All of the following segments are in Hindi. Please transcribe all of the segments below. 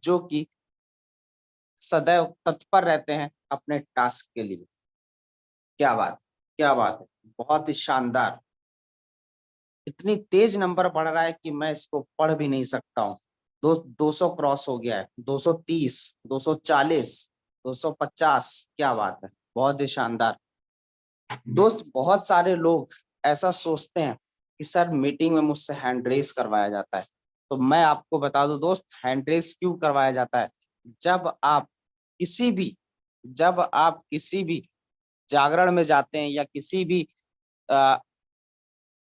जो कि सदैव तत्पर रहते हैं अपने टास्क के लिए। क्या बात, क्या बात है, बहुत ही शानदार। इतनी तेज नंबर बढ़ रहा है कि मैं इसको पढ़ भी नहीं सकता हूँ। 200 क्रॉस हो गया है, 230, 240, 250। क्या बात है, बहुत ही शानदार। दोस्त, बहुत सारे लोग ऐसा सोचते हैं कि सर मीटिंग में मुझसे हैंड रेस करवाया जाता है। तो मैं आपको बता दूं दोस्त, हैंड रेस क्यों करवाया जाता है। जब आप किसी भी जब आप किसी भी जागरण में जाते हैं या किसी भी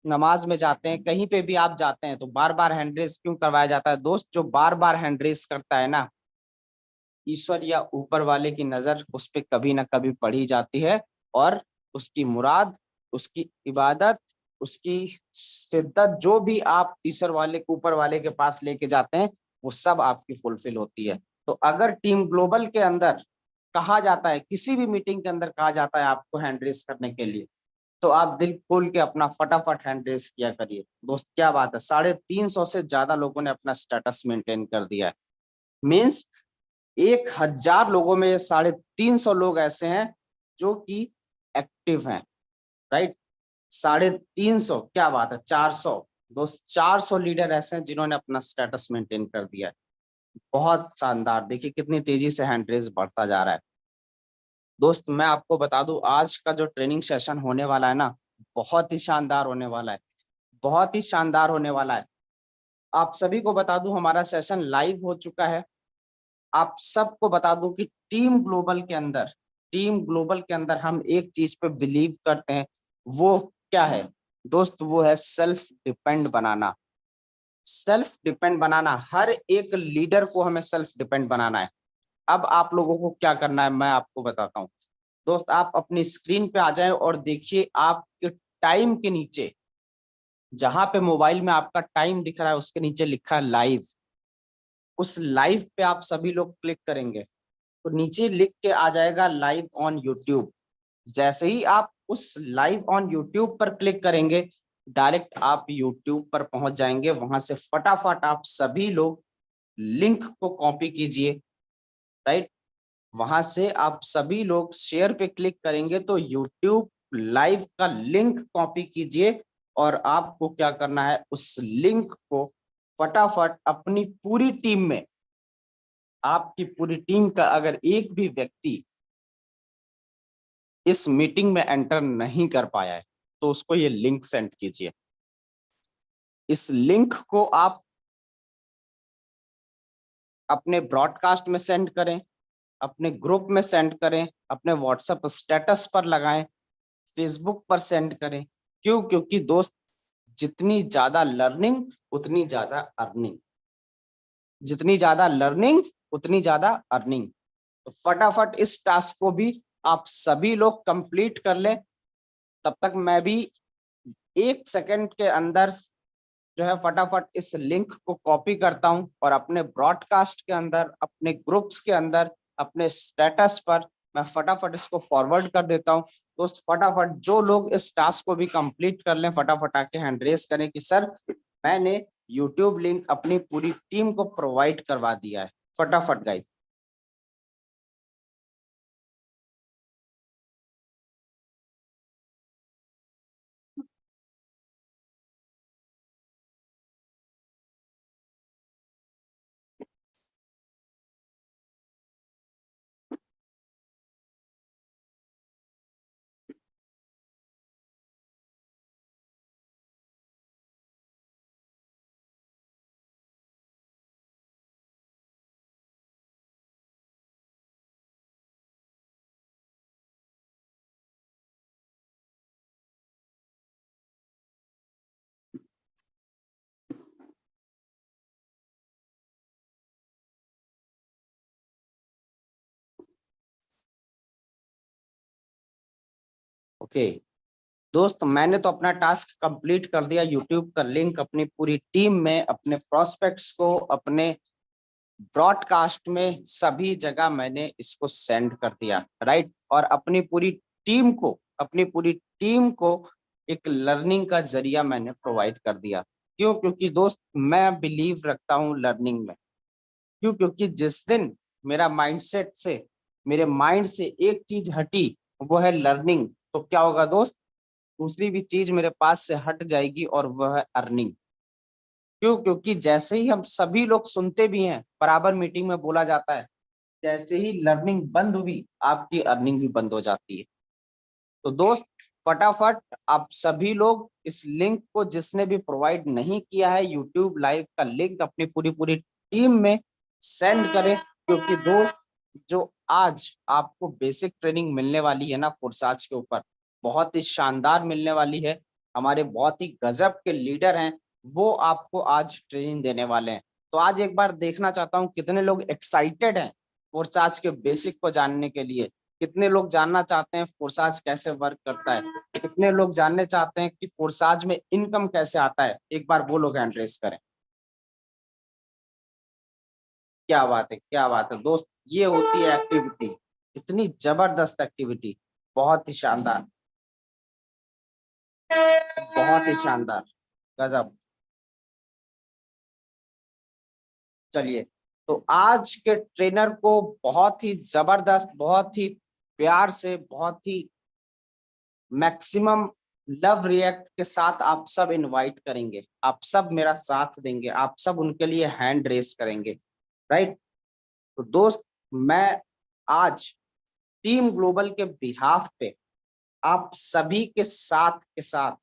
नमाज में जाते हैं, कहीं पे भी आप जाते हैं, तो बार बार हैंड रेस क्यों करवाया जाता है दोस्त। जो बार बार हैंड रेस करता है ना, ईश्वर या ऊपर वाले की नजर उस पर कभी ना कभी पड़ी जाती है, और उसकी मुराद, उसकी इबादत, उसकी शिद्दत, जो भी आप ईश्वर वाले ऊपर वाले के पास लेके जाते हैं, वो सब आपकी फुलफिल होती है। तो अगर टीम ग्लोबल के अंदर कहा जाता है, किसी भी मीटिंग के अंदर कहा जाता है आपको हैंड रेस करने के लिए, तो आप दिल खोल के अपना फटाफट हैंड रेस किया करिए दोस्त। क्या बात है, 350 से ज्यादा लोगों ने अपना स्टेटस मेंटेन कर दिया है। मीन्स 1000 लोगों में 350 लोग ऐसे हैं जो कि एक्टिव हैं, राइट। 350, क्या बात है, 400 दोस्त, 400 लीडर ऐसे हैं जिन्होंने अपना स्टेटस मेंटेन कर दिया है। बहुत शानदार, देखिए कितनी तेजी से हैंड रेस बढ़ता जा रहा है। दोस्त, मैं आपको बता दूं, आज का जो ट्रेनिंग सेशन होने वाला है ना, बहुत ही शानदार होने वाला है, बहुत ही शानदार होने वाला है। आप सभी को बता दूं, हमारा सेशन लाइव हो चुका है। आप सबको बता दूं कि टीम ग्लोबल के अंदर हम एक चीज पे बिलीव करते हैं। वो क्या है दोस्त, वो है सेल्फ डिपेंड बनाना। सेल्फ डिपेंड बनाना, हर एक लीडर को हमें सेल्फ डिपेंड बनाना है। अब आप लोगों को क्या करना है, मैं आपको बताता हूँ। दोस्त, आप अपनी स्क्रीन पे आ जाए और देखिए, आपके टाइम के नीचे, जहां पे मोबाइल में आपका टाइम दिख रहा है, उसके नीचे लिखा है लाइव। उस लाइव पे आप सभी लोग क्लिक करेंगे तो नीचे लिख के आ जाएगा लाइव ऑन यूट्यूब। जैसे ही आप उस लाइव ऑन यूट्यूब पर क्लिक करेंगे, डायरेक्ट आप यूट्यूब पर पहुंच जाएंगे। वहां से फटाफट आप सभी लोग लिंक को कॉपी कीजिए, राइट। वहां से आप सभी लोग शेयर पे क्लिक करेंगे तो यूट्यूब लाइव का लिंक कॉपी कीजिए, और आपको क्या करना है, उस लिंक को फटाफट अपनी पूरी टीम में, आपकी पूरी टीम का अगर एक भी व्यक्ति इस मीटिंग में एंटर नहीं कर पाया है, तो उसको ये लिंक सेंड कीजिए। इस लिंक को आप अपने ब्रॉडकास्ट में सेंड करें, अपने ग्रुप में सेंड करें, अपने व्हाट्सएप स्टेटस पर लगाएं, फेसबुक पर सेंड करें। क्यों? क्योंकि दोस्त, जितनी ज्यादा लर्निंग उतनी ज्यादा अर्निंग, जितनी ज्यादा लर्निंग उतनी ज्यादा अर्निंग। तो फटाफट इस टास्क को भी आप सभी लोग कंप्लीट कर लें। तब तक मैं भी 1 सेकंड के अंदर जो है फटाफट इस लिंक को कॉपी करता हूं और अपने ब्रॉडकास्ट के अंदर, अपने ग्रुप्स के अंदर, अपने स्टेटस पर मैं फटाफट इसको फॉरवर्ड कर देता हूं। तो फटाफट जो लोग इस टास्क को भी कंप्लीट कर लें, फटाफट आके हैंड रेस करें कि सर, मैंने यूट्यूब लिंक अपनी पूरी टीम को प्रोवाइड करवा दिया है। फटाफट गाइस। ओके दोस्त, मैंने तो अपना टास्क कंप्लीट कर दिया। यूट्यूब का लिंक अपनी पूरी टीम में, अपने प्रोस्पेक्ट्स को, अपने ब्रॉडकास्ट में, सभी जगह मैंने इसको सेंड कर दिया, राइट। और अपनी पूरी टीम को एक लर्निंग का जरिया मैंने प्रोवाइड कर दिया। क्यों? क्योंकि दोस्त, मैं बिलीव रखता हूँ लर्निंग में। क्यों? क्योंकि जिस दिन मेरा माइंडसेट से, मेरे माइंड से एक चीज हटी, वो है लर्निंग, तो क्या होगा दोस्त, दूसरी भी चीज मेरे पास से हट जाएगी और वह है अर्निंग। क्यों? क्योंकि जैसे ही हम सभी लोग सुनते भी हैं, बराबर मीटिंग में बोला जाता है, जैसे ही लर्निंग बंद हुई आपकी अर्निंग भी बंद हो जाती है। तो दोस्त फटाफट आप सभी लोग इस लिंक को, जिसने भी प्रोवाइड नहीं किया है, यूट्यूब लाइव का लिंक अपनी पूरी पूरी टीम में सेंड करें, क्योंकि दोस्त जो आज आपको बेसिक ट्रेनिंग मिलने वाली है ना फोर्साज के ऊपर, बहुत ही शानदार मिलने वाली है। हमारे बहुत ही गजब के लीडर हैं, वो आपको आज ट्रेनिंग देने वाले हैं। तो आज एक बार देखना चाहता हूँ कितने लोग एक्साइटेड हैं फोर्साज के बेसिक को जानने के लिए, कितने लोग जानना चाहते हैं फोर्साज कैसे वर्क करता है, कितने लोग जानने चाहते हैं कि फोर्साज में इनकम कैसे आता है। एक बार वो लोग हैंड रेस करें। क्या बात है, क्या बात है दोस्त, ये होती है एक्टिविटी, इतनी जबरदस्त एक्टिविटी, बहुत ही शानदार, बहुत ही शानदार, गजब। चलिए, तो आज के ट्रेनर को बहुत ही जबरदस्त, बहुत ही प्यार से, बहुत ही मैक्सिमम लव रिएक्ट के साथ आप सब इनवाइट करेंगे, आप सब मेरा साथ देंगे, आप सब उनके लिए हैंड रेस करेंगे, राइट। तो दोस्त मैं आज टीम ग्लोबल के बिहाफ पे आप सभी के साथ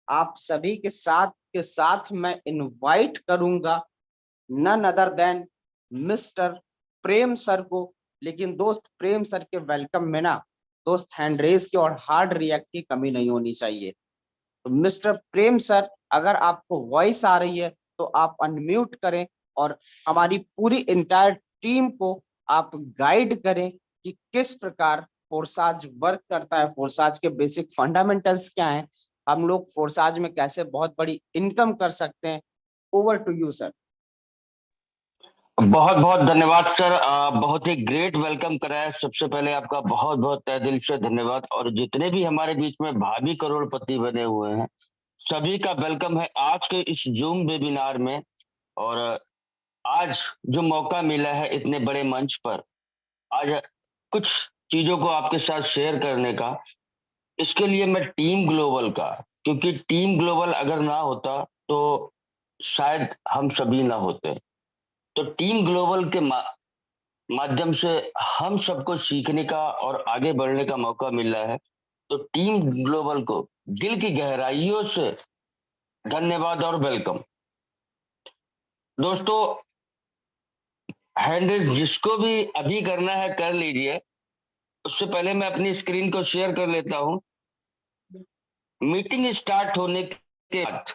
आप सभी के साथ मैं इनवाइट करूंगा नन अदर देन मिस्टर प्रेम सर को। लेकिन दोस्त प्रेम सर के वेलकम में ना दोस्त हैंड रेस की और हार्ड रिएक्ट की कमी नहीं होनी चाहिए। तो मिस्टर प्रेम सर, अगर आपको वॉइस आ रही है तो आप अनम्यूट करें और हमारी पूरी इंटायर टीम को आप गाइड करें कि किस प्रकार फोर्साज वर्क करता है, फोर्साज के बेसिक फंडामेंटल्स क्या हैं, हम लोग फोर्साज में कैसे बहुत बड़ी इनकम कर सकते हैं। Over to you sir. बहुत बहुत धन्यवाद सर। बहुत ही ग्रेट वेलकम कराया। सबसे पहले आपका बहुत बहुत तहे दिल से धन्यवाद। और जितने भी हमारे बीच में भावी करोड़पति बने हुए हैं, सभी का वेलकम है आज के इस जूम वेबिनार में। और आज जो मौका मिला है इतने बड़े मंच पर, आज कुछ चीजों को आपके साथ शेयर करने का, इसके लिए मैं टीम ग्लोबल का, क्योंकि टीम ग्लोबल अगर ना होता तो शायद हम सभी ना होते। तो टीम ग्लोबल के माध्यम से हम सबको सीखने का और आगे बढ़ने का मौका मिल रहा है। तो टीम ग्लोबल को दिल की गहराइयों से धन्यवाद और वेलकम। दोस्तों, हैंड रेस जिसको भी अभी करना है कर लीजिए। उससे पहले मैं अपनी स्क्रीन को शेयर कर लेता हूं। मीटिंग स्टार्ट होने के बाद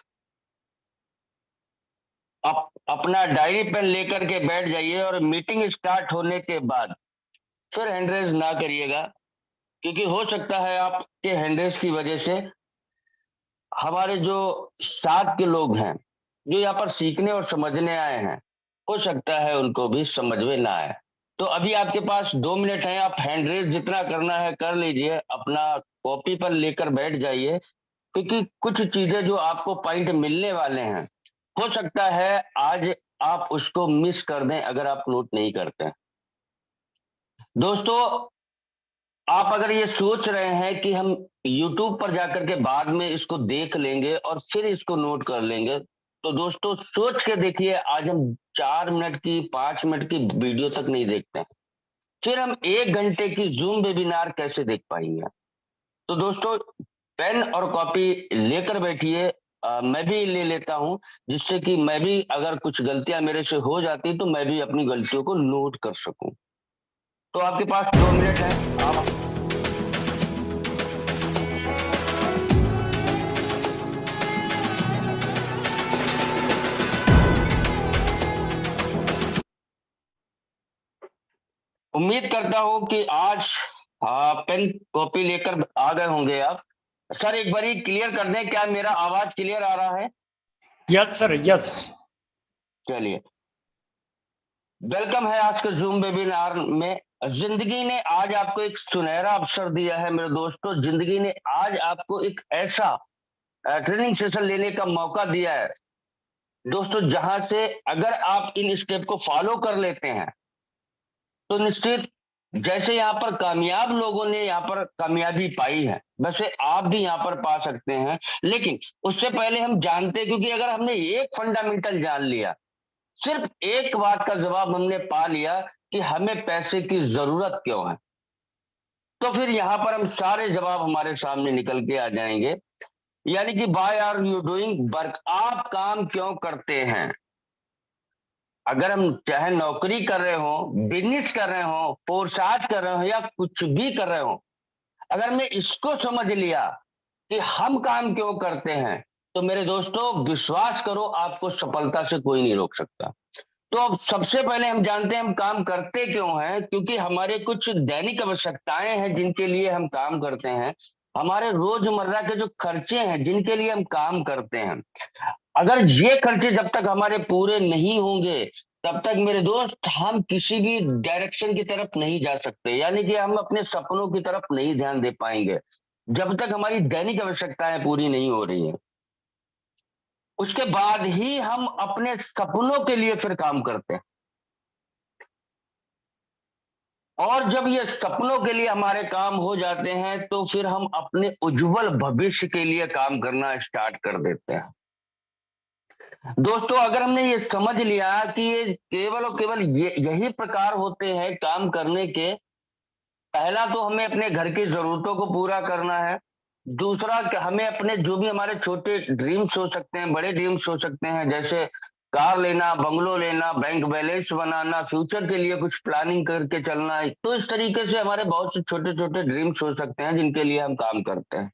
आप अपना डायरी पेन लेकर के बैठ जाइए और मीटिंग स्टार्ट होने के बाद फिर हैंड रेस ना करिएगा, क्योंकि हो सकता है आपके हैंड रेस की वजह से हमारे जो साथ के लोग हैं, जो यहाँ पर सीखने और समझने आए हैं, हो सकता है उनको भी समझ में ना आए। तो अभी आपके पास 2 मिनट है, आप हैंड रेस जितना करना है कर लीजिए, अपना कॉपी पर लेकर बैठ जाइए, क्योंकि कुछ चीजें जो आपको पॉइंट मिलने वाले हैं, हो सकता है आज आप उसको मिस कर दें अगर आप नोट नहीं करते। दोस्तों, आप अगर ये सोच रहे हैं कि हम YouTube पर जाकर के बाद में इसको देख लेंगे और फिर इसको नोट कर लेंगे, तो दोस्तों सोच के देखिए, आज हम 4 मिनट की 5 मिनट की वीडियो तक नहीं देखते हैं, फिर हम 1 घंटे की जूम वेबिनार कैसे देख पाएंगे। तो दोस्तों, पेन और कॉपी लेकर बैठिए। मैं भी ले लेता हूं, जिससे कि मैं भी अगर कुछ गलतियां मेरे से हो जाती तो मैं भी अपनी गलतियों को नोट कर सकूं। तो आपके पास 2 मिनट है, आप उम्मीद करता हूं कि आज पेन कॉपी लेकर आ गए होंगे आप। सर एक बार क्लियर कर दें, क्या मेरा आवाज क्लियर आ रहा है? Yes sir, yes. चलिए, वेलकम है आज के जूम वेबिनार में। जिंदगी ने आज आपको एक सुनहरा अवसर दिया है मेरे दोस्तों। जिंदगी ने आज आपको एक ऐसा ट्रेनिंग सेशन लेने का मौका दिया है दोस्तों, जहां से अगर आप इन स्टेप को फॉलो कर लेते हैं तो निश्चित, जैसे यहाँ पर कामयाब लोगों ने यहाँ पर कामयाबी पाई है, वैसे आप भी यहाँ पर पा सकते हैं। लेकिन उससे पहले हम जानते हैं, क्योंकि अगर हमने एक फंडामेंटल जान लिया, सिर्फ एक बात का जवाब हमने पा लिया कि हमें पैसे की जरूरत क्यों है, तो फिर यहाँ पर हम सारे जवाब हमारे सामने निकल के आ जाएंगे। यानी कि why are you doing work, आप काम क्यों करते हैं। अगर हम चाहे नौकरी कर रहे हो, बिजनेस कर रहे हो, पोर्साज कर रहे हो या कुछ भी कर रहे हो, अगर हमने इसको समझ लिया कि हम काम क्यों करते हैं, तो मेरे दोस्तों विश्वास करो, आपको सफलता से कोई नहीं रोक सकता। तो अब सबसे पहले हम जानते हैं हम काम करते क्यों हैं। क्योंकि हमारे कुछ दैनिक आवश्यकताएं हैं जिनके लिए हम काम करते हैं, हमारे रोजमर्रा के जो खर्चे हैं जिनके लिए हम काम करते हैं। अगर ये खर्चे जब तक हमारे पूरे नहीं होंगे, तब तक मेरे दोस्त हम किसी भी डायरेक्शन की तरफ नहीं जा सकते, यानी कि हम अपने सपनों की तरफ नहीं ध्यान दे पाएंगे जब तक हमारी दैनिक आवश्यकताएं पूरी नहीं हो रही हैं। उसके बाद ही हम अपने सपनों के लिए फिर काम करते हैं, और जब ये सपनों के लिए हमारे काम हो जाते हैं तो फिर हम अपने उज्जवल भविष्य के लिए काम करना स्टार्ट कर देते हैं। दोस्तों, अगर हमने ये समझ लिया कि ये केवल और केवल यही प्रकार होते हैं काम करने के, पहला तो हमें अपने घर की जरूरतों को पूरा करना है। दूसरा कि हमें अपने जो भी हमारे छोटे ड्रीम्स हो सकते हैं, बड़े ड्रीम्स हो सकते हैं, जैसे कार लेना, बंगलो लेना, बैंक बैलेंस बनाना, फ्यूचर के लिए कुछ प्लानिंग करके चलना है, तो इस तरीके से हमारे बहुत से छोटे छोटे ड्रीम्स हो सकते हैं जिनके लिए हम काम करते हैं।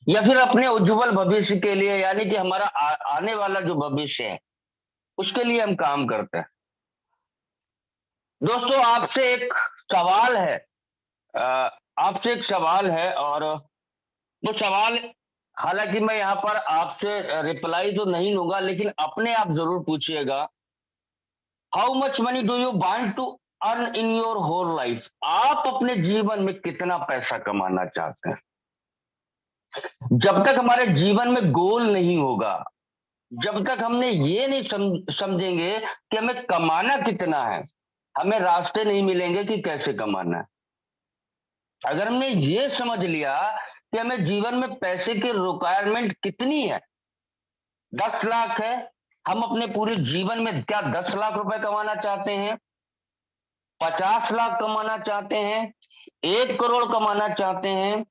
या फिर अपने उज्जवल भविष्य के लिए, यानी कि हमारा आने वाला जो भविष्य है उसके लिए हम काम करते हैं। दोस्तों, आपसे एक सवाल है, आपसे एक सवाल है, और वो सवाल, हालांकि मैं यहाँ पर आपसे रिप्लाई तो नहीं लूंगा, लेकिन अपने आप जरूर पूछिएगा, how much money do you want to earn in your whole life. आप अपने जीवन में कितना पैसा कमाना चाहते हैं। जब तक हमारे जीवन में गोल नहीं होगा, जब तक हमने ये नहीं समझेंगे कि हमें कमाना कितना है, हमें रास्ते नहीं मिलेंगे कि कैसे कमाना है। अगर हमने ये समझ लिया कि हमें जीवन में पैसे की रिक्वायरमेंट कितनी है, 10 लाख है, हम अपने पूरे जीवन में क्या 10 लाख रुपए कमाना चाहते हैं, 50 लाख कमाना चाहते हैं, 1 करोड़ कमाना चाहते हैं,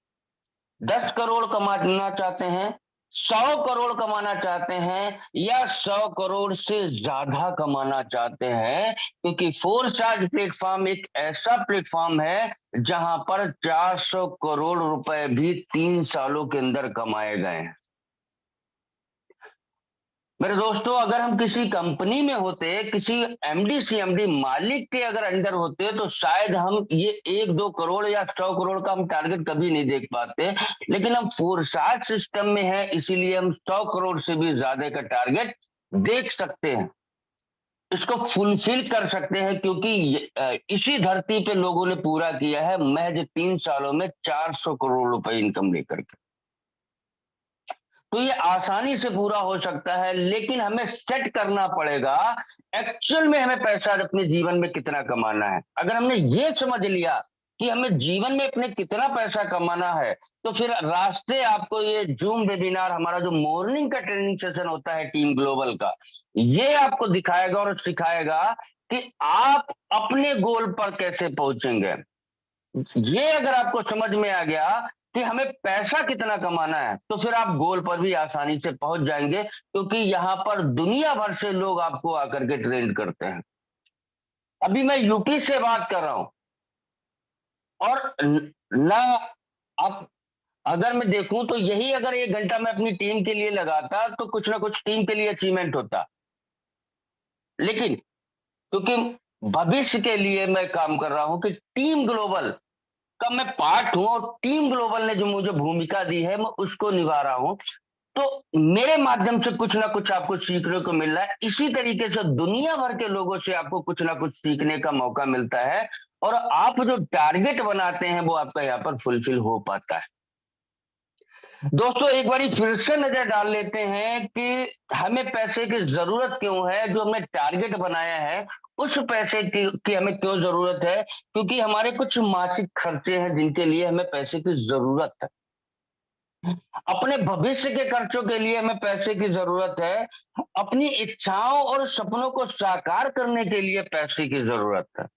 10 करोड़ कमाना चाहते हैं, 100 करोड़ कमाना चाहते हैं, या 100 करोड़ से ज्यादा कमाना चाहते हैं। क्योंकि फोर्साज प्लेटफॉर्म एक ऐसा प्लेटफॉर्म है जहां पर 400 करोड़ रुपए भी 3 सालों के अंदर कमाए गए हैं। मेरे दोस्तों, अगर हम किसी कंपनी में होते, किसी एमडी सीएमडी मालिक के अगर अंडर होते, तो शायद हम ये 1-2 करोड़ या 100 करोड़ का हम टारगेट कभी नहीं देख पाते। लेकिन हम फोर्साज सिस्टम में है, इसीलिए हम 100 करोड़ से भी ज्यादा का टारगेट देख सकते हैं, इसको फुलफिल कर सकते हैं, क्योंकि इसी धरती पे लोगों ने पूरा किया है महज 3 सालों में 400 करोड़ रुपए इनकम लेकर के। तो ये आसानी से पूरा हो सकता है, लेकिन हमें सेट करना पड़ेगा एक्चुअल में हमें पैसा अपने जीवन में कितना कमाना है। अगर हमने ये समझ लिया कि हमें जीवन में अपने कितना पैसा कमाना है, तो फिर रास्ते आपको ये जूम वेबिनार, हमारा जो मॉर्निंग का ट्रेनिंग सेशन होता है टीम ग्लोबल का, ये आपको दिखाएगा और सिखाएगा कि आप अपने गोल पर कैसे पहुंचेंगे। ये अगर आपको समझ में आ गया कि हमें पैसा कितना कमाना है, तो फिर आप गोल पर भी आसानी से पहुंच जाएंगे, क्योंकि यहाँ पर दुनिया भर से लोग आपको आकर के ट्रेन करते हैं। अभी मैं यूपी से बात कर रहा हूं, और ना आप, अगर मैं देखूं तो यही अगर 1 घंटा मैं अपनी टीम के लिए लगाता तो कुछ ना कुछ टीम के लिए अचीवमेंट होता। लेकिन क्योंकि भविष्य के लिए मैं काम कर रहा हूं कि टीम ग्लोबल का मैं पार्ट हूं, और टीम ग्लोबल ने जो मुझे भूमिका दी है मैं उसको निभा रहा हूं, तो मेरे माध्यम से कुछ ना कुछ आपको सीखने को मिल रहा है। इसी तरीके से दुनिया भर के लोगों से आपको कुछ ना कुछ सीखने का मौका मिलता है, और आप जो टारगेट बनाते हैं वो आपका यहाँ पर फुलफिल हो पाता है। दोस्तों एक बारी फिर से नजर डाल लेते हैं कि हमें पैसे की जरूरत क्यों है। जो हमने टारगेट बनाया है उस पैसे की हमें क्यों जरूरत है, क्योंकि हमारे कुछ मासिक खर्चे हैं जिनके लिए हमें पैसे की जरूरत है। अपने भविष्य के खर्चों के लिए हमें पैसे की जरूरत है। अपनी इच्छाओं और सपनों को साकार करने के लिए पैसे की जरूरत है।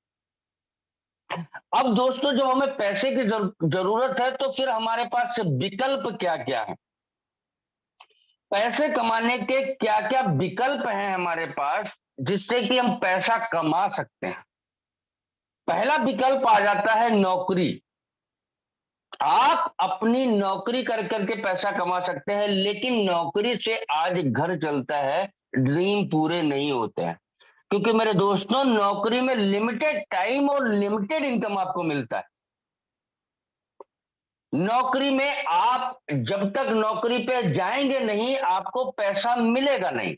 अब दोस्तों जब हमें पैसे की जरूरत है तो फिर हमारे पास विकल्प क्या क्या है, पैसे कमाने के क्या क्या विकल्प हैं हमारे पास जिससे कि हम पैसा कमा सकते हैं। पहला विकल्प आ जाता है नौकरी। आप अपनी नौकरी कर करके पैसा कमा सकते हैं, लेकिन नौकरी से आज घर चलता है, ड्रीम पूरे नहीं होते हैं। क्योंकि मेरे दोस्तों नौकरी में लिमिटेड टाइम और लिमिटेड इनकम आपको मिलता है। नौकरी में आप जब तक नौकरी पे जाएंगे नहीं आपको पैसा मिलेगा नहीं।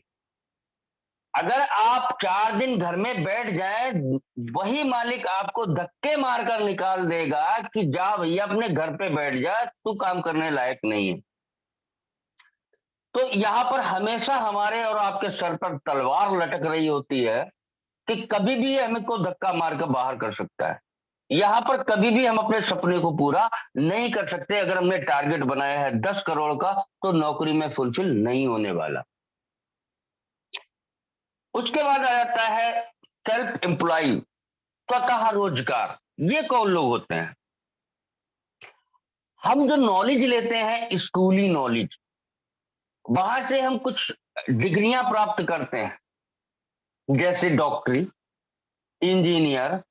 अगर आप 4 दिन घर में बैठ जाएं, वही मालिक आपको धक्के मारकर निकाल देगा कि जा भैया अपने घर पे बैठ जा, तू काम करने लायक नहीं है। तो यहां पर हमेशा हमारे और आपके सर पर तलवार लटक रही होती है कि कभी भी ये हमें को धक्का मारकर बाहर कर सकता है। यहां पर कभी भी हम अपने सपने को पूरा नहीं कर सकते। अगर हमने टारगेट बनाया है 10 करोड़ का तो नौकरी में फुलफिल नहीं होने वाला। उसके बाद आ जाता है सेल्फ एम्प्लॉय, स्वतः रोजगार। ये कौन लोग होते हैं? हम जो नॉलेज लेते हैं स्कूली नॉलेज, वहां से हम कुछ डिग्रियां प्राप्त करते हैं, जैसे डॉक्टरी, इंजीनियर,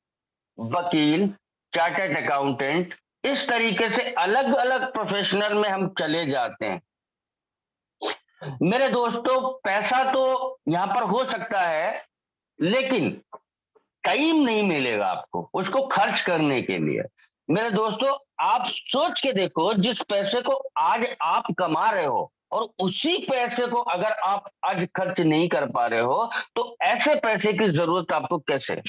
वकील, चार्टर्ड अकाउंटेंट। इस तरीके से अलग अलग प्रोफेशनल में हम चले जाते हैं। मेरे दोस्तों पैसा तो यहां पर हो सकता है, लेकिन टाइम नहीं मिलेगा आपको उसको खर्च करने के लिए। मेरे दोस्तों आप सोच के देखो, जिस पैसे को आज आप कमा रहे हो और उसी पैसे को अगर आप आज खर्च नहीं कर पा रहे हो तो ऐसे पैसे की जरूरत आपको कैसे?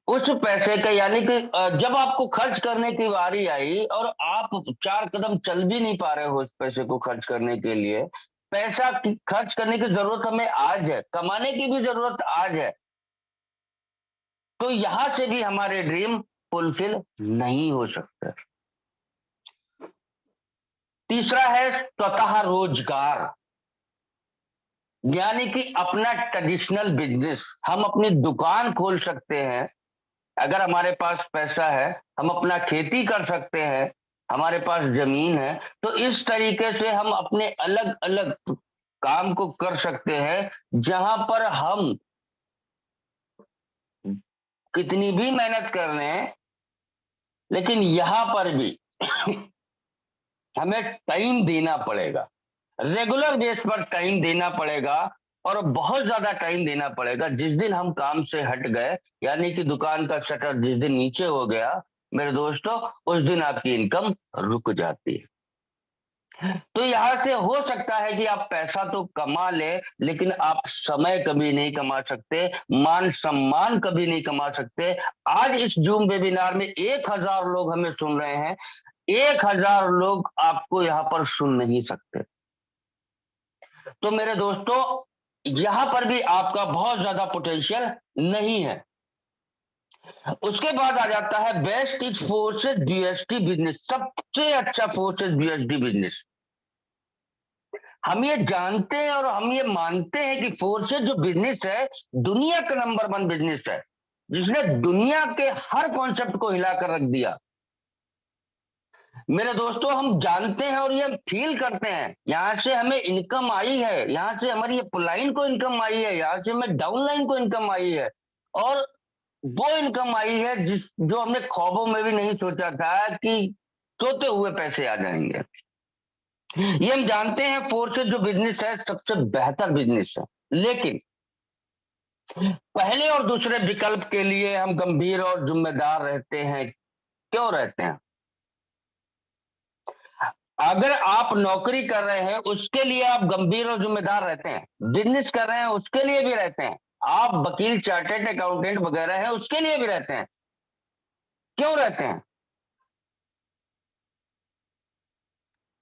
उस पैसे का यानी कि जब आपको खर्च करने की बारी आई और आप 4 कदम चल भी नहीं पा रहे हो उस पैसे को खर्च करने के लिए, पैसा खर्च करने की जरूरत हमें आज है, कमाने की भी जरूरत आज है, तो यहां से भी हमारे ड्रीम फुलफिल नहीं हो सकते। तीसरा है स्वतः रोजगार, यानी कि अपना ट्रेडिशनल बिजनेस। हम अपनी दुकान खोल सकते हैं, अगर हमारे पास पैसा है हम अपना खेती कर सकते हैं, हमारे पास जमीन है, तो इस तरीके से हम अपने अलग अलग काम को कर सकते हैं जहां पर हम कितनी भी मेहनत कर रहे हैं, लेकिन यहां पर भी हमें टाइम देना पड़ेगा, रेगुलर बेस पर टाइम देना पड़ेगा और बहुत ज्यादा टाइम देना पड़ेगा। जिस दिन हम काम से हट गए, यानी कि दुकान का शटर जिस दिन नीचे हो गया मेरे दोस्तों, उस दिन आपकी इनकम रुक जाती है। तो यहां से हो सकता है कि आप पैसा तो कमा ले, लेकिन आप समय कभी नहीं कमा सकते, मान सम्मान कभी नहीं कमा सकते। आज इस जूम वेबिनार में 1000 लोग हमें सुन रहे हैं, 1000 लोग आपको यहां पर सुन नहीं सकते। तो मेरे दोस्तों यहां पर भी आपका बहुत ज्यादा पोटेंशियल नहीं है। उसके बाद आ जाता है best is forces BSD business, सबसे अच्छा फोर्सेस बीएसडी बिजनेस। हम ये जानते हैं और हम ये मानते हैं कि फोर्सेस जो बिजनेस है दुनिया का नंबर 1 बिजनेस है, जिसने दुनिया के हर कॉन्सेप्ट को हिलाकर रख दिया। मेरे दोस्तों हम जानते हैं और ये फील करते हैं, यहां से हमें इनकम आई है, यहां से हमारी अपलाइन को इनकम आई है, यहां से हमें डाउनलाइन को इनकम आई है, और वो इनकम आई है जो हमने ख्वाबों में भी नहीं सोचा था कि सोते हुए पैसे आ जाएंगे। ये हम जानते हैं फोर्सेस जो बिजनेस है सबसे बेहतर बिजनेस है, लेकिन पहले और दूसरे विकल्प के लिए हम गंभीर और जिम्मेदार रहते हैं। क्यों रहते हैं? अगर आप नौकरी कर रहे हैं उसके लिए आप गंभीर और जिम्मेदार रहते हैं, बिजनेस कर रहे हैं उसके लिए भी रहते हैं, आप वकील चार्टर्ड अकाउंटेंट वगैरह हैं उसके लिए भी रहते हैं। क्यों रहते हैं?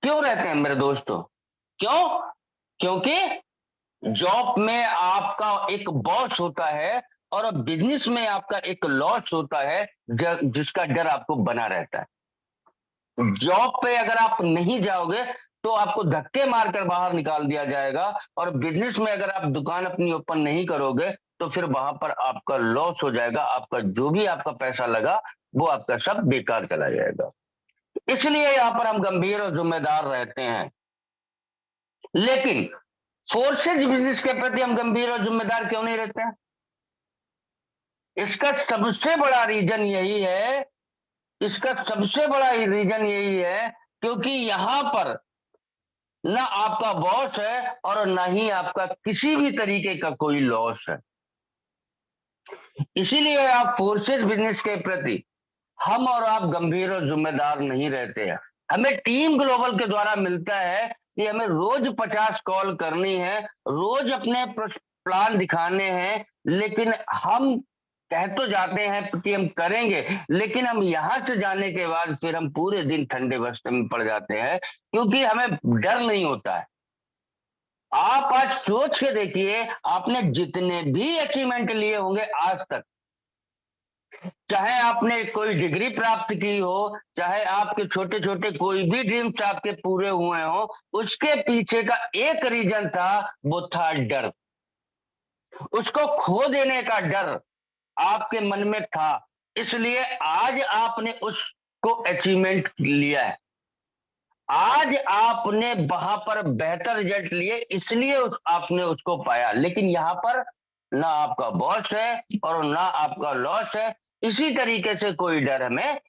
क्यों रहते हैं मेरे दोस्तों? क्यों? क्योंकि जॉब में आपका एक बॉस होता है और बिजनेस में आपका एक लॉस होता है, जिसका डर आपको बना रहता है। जॉब पे अगर आप नहीं जाओगे तो आपको धक्के मारकर बाहर निकाल दिया जाएगा, और बिजनेस में अगर आप दुकान अपनी ओपन नहीं करोगे तो फिर वहां पर आपका लॉस हो जाएगा। आपका जो भी आपका पैसा लगा वो आपका सब बेकार चला जाएगा। इसलिए यहाँ पर हम गंभीर और जिम्मेदार रहते हैं। लेकिन फोर्सेज बिजनेस के प्रति हम गंभीर और जिम्मेदार क्यों नहीं रहते हैं? इसका सबसे बड़ा रीजन यही है, क्योंकि यहां पर ना आपका बॉस है और ना ही आपका किसी भी तरीके का कोई लॉस है। इसीलिए आप फोर्सेज बिजनेस के प्रति हम और आप गंभीर और जिम्मेदार नहीं रहते हैं। हमें टीम ग्लोबल के द्वारा मिलता है कि हमें रोज 50 कॉल करनी है, रोज अपने प्लान दिखाने हैं, लेकिन हम कह तो जाते हैं कि हम करेंगे, लेकिन हम यहां से जाने के बाद फिर हम पूरे दिन ठंडे बस्ते में पड़ जाते हैं, क्योंकि हमें डर नहीं होता है। आप आज सोच के देखिए, आपने जितने भी अचीवमेंट लिए होंगे आज तक, चाहे आपने कोई डिग्री प्राप्त की हो, चाहे आपके छोटे छोटे कोई भी ड्रीम्स आपके पूरे हुए हो, उसके पीछे का एक रीजन था, वो था डर। उसको खो देने का डर आपके मन में था, इसलिए आज आपने उसको अचीवमेंट लिया है। आज आपने वहां पर बेहतर रिजल्ट लिए, इसलिए आपने उसको पाया। लेकिन यहाँ पर ना आपका बॉस है और ना आपका लॉस है, इसी तरीके से कोई डर हमें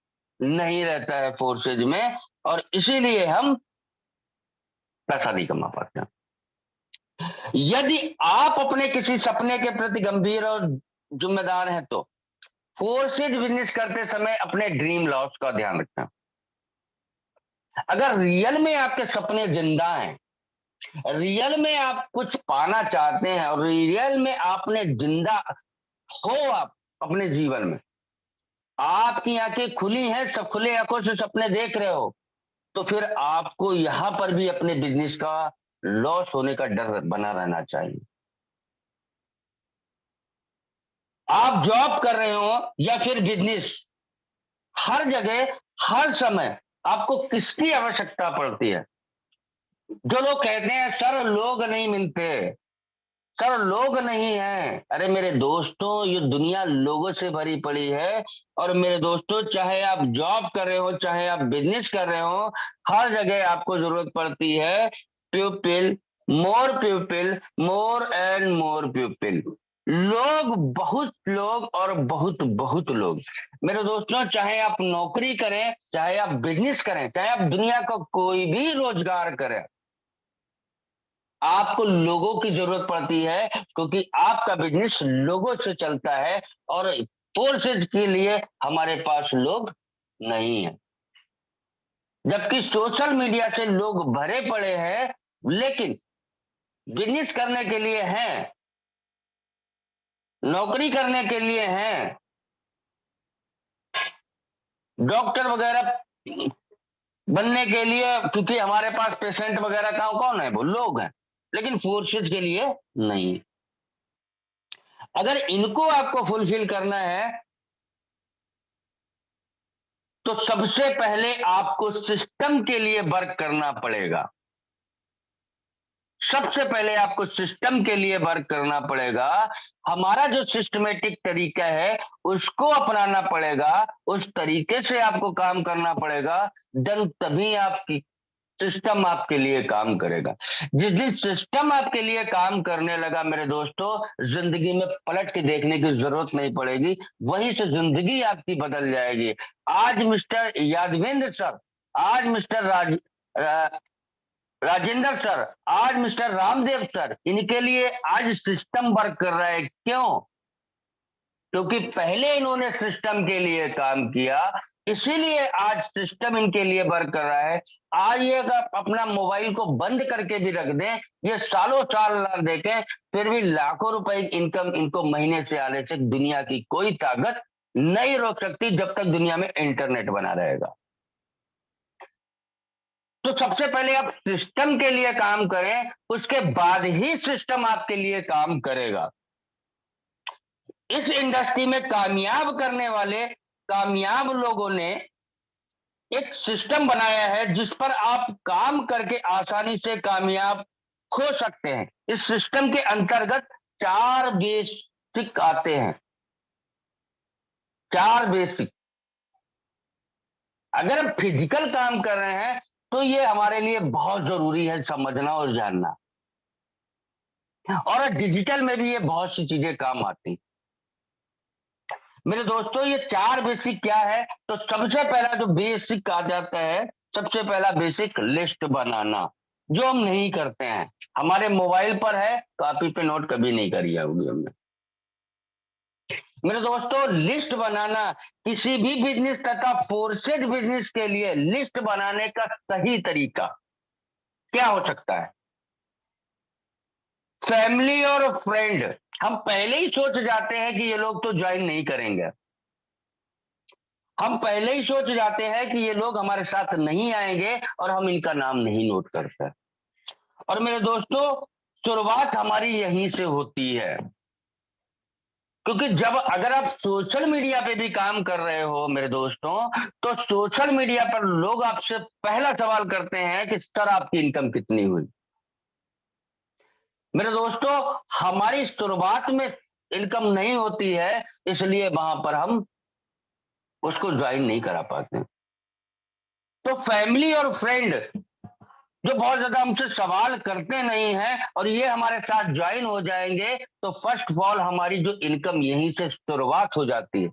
नहीं रहता है फोर्सेज में, और इसीलिए हम पैसा नहीं कमा पाते हैं। यदि आप अपने किसी सपने के प्रति गंभीर और जिम्मेदार हैं तो फोर्सेज बिजनेस करते समय अपने ड्रीम लॉस का ध्यान रखना। अगर रियल में आपके सपने जिंदा हैं, रियल में आप कुछ पाना चाहते हैं और रियल में आपने जिंदा हो आप अपने जीवन में, आपकी आंखें खुली हैं, सब खुले आंखों से सपने देख रहे हो, तो फिर आपको यहां पर भी अपने बिजनेस का लॉस होने का डर बना रहना चाहिए। आप जॉब कर रहे हो या फिर बिजनेस, हर जगह हर समय आपको किसकी आवश्यकता पड़ती है? जो लोग कहते हैं सर लोग नहीं मिलते, सर लोग नहीं है, अरे मेरे दोस्तों ये दुनिया लोगों से भरी पड़ी है। और मेरे दोस्तों, चाहे आप जॉब कर रहे हो, चाहे आप बिजनेस कर रहे हो, हर जगह आपको जरूरत पड़ती है people, more and more people. लोग, बहुत लोग और बहुत बहुत लोग। मेरे दोस्तों, चाहे आप नौकरी करें, चाहे आप बिजनेस करें, चाहे आप दुनिया का कोई भी रोजगार करें, आपको लोगों की जरूरत पड़ती है, क्योंकि आपका बिजनेस लोगों से चलता है, और फोर्सेज के लिए हमारे पास लोग नहीं है। जबकि सोशल मीडिया से लोग भरे पड़े हैं, लेकिन बिजनेस करने के लिए हैं, नौकरी करने के लिए हैं, डॉक्टर वगैरह बनने के लिए, क्योंकि हमारे पास पेशेंट वगैरह का कौन है, वो लोग हैं, लेकिन फोर्सेज के लिए नहीं। अगर इनको आपको फुलफिल करना है तो सबसे पहले आपको सिस्टम के लिए वर्क करना पड़ेगा। सबसे पहले आपको सिस्टम के लिए वर्क करना पड़ेगा। हमारा जो सिस्टमेटिक तरीका है उसको अपनाना पड़ेगा, उस तरीके से आपको काम करना पड़ेगा, देन तभी आपकी सिस्टम आपके लिए काम करेगा। जिस दिन सिस्टम आपके लिए काम करने लगा मेरे दोस्तों, जिंदगी में पलट के देखने की जरूरत नहीं पड़ेगी, वहीं से जिंदगी आपकी बदल जाएगी। आज मिस्टर यादवेंद्र सर, आज मिस्टर राजेंद्र सर, आज मिस्टर रामदेव सर, इनके लिए आज सिस्टम वर्क कर रहा है। क्यों? क्योंकि पहले इन्होंने सिस्टम के लिए काम किया, इसीलिए आज सिस्टम इनके लिए वर्क कर रहा है। आज ये अगर अपना मोबाइल को बंद करके भी रख दें, ये सालों साल ना देखें, फिर भी लाखों रुपए इनकम इनको महीने से आने से दुनिया की कोई ताकत नहीं रोक सकती, जब तक दुनिया में इंटरनेट बना रहेगा। तो सबसे पहले आप सिस्टम के लिए काम करें, उसके बाद ही सिस्टम आपके लिए काम करेगा। इस इंडस्ट्री में कामयाब करने वाले कामयाब लोगों ने एक सिस्टम बनाया है जिस पर आप काम करके आसानी से कामयाब हो सकते हैं। इस सिस्टम के अंतर्गत 4 बेसिक आते हैं, 4 बेसिक। अगर हम फिजिकल काम कर रहे हैं तो ये हमारे लिए बहुत जरूरी है समझना और जानना, और डिजिटल में भी ये बहुत सी चीजें काम आती। मेरे दोस्तों, ये 4 बेसिक क्या है? तो सबसे पहला जो बेसिक आ जाता है, सबसे पहला बेसिक लिस्ट बनाना, जो हम नहीं करते हैं। हमारे मोबाइल पर है, कॉपी पे नोट कभी नहीं करी होगी हमने। मेरे दोस्तों, लिस्ट बनाना किसी भी बिजनेस तथा फोर्सेड बिजनेस के लिए लिस्ट बनाने का सही तरीका क्या हो सकता है? फैमिली और फ्रेंड, हम पहले ही सोच जाते हैं कि ये लोग तो ज्वाइन नहीं करेंगे। हम पहले ही सोच जाते हैं कि ये लोग हमारे साथ नहीं आएंगे और हम इनका नाम नहीं नोट करते। और मेरे दोस्तों, शुरुआत हमारी यहीं से होती है, क्योंकि जब अगर आप सोशल मीडिया पे भी काम कर रहे हो मेरे दोस्तों, तो सोशल मीडिया पर लोग आपसे पहला सवाल करते हैं कि सर आपकी इनकम कितनी हुई। मेरे दोस्तों, हमारी शुरुआत में इनकम नहीं होती है, इसलिए वहां पर हम उसको ज्वाइन नहीं करा पाते। तो फैमिली और फ्रेंड जो बहुत ज्यादा हमसे सवाल करते नहीं हैं और ये हमारे साथ ज्वाइन हो जाएंगे, तो फर्स्ट ऑफ ऑल हमारी जो इनकम यहीं से शुरुआत हो जाती है।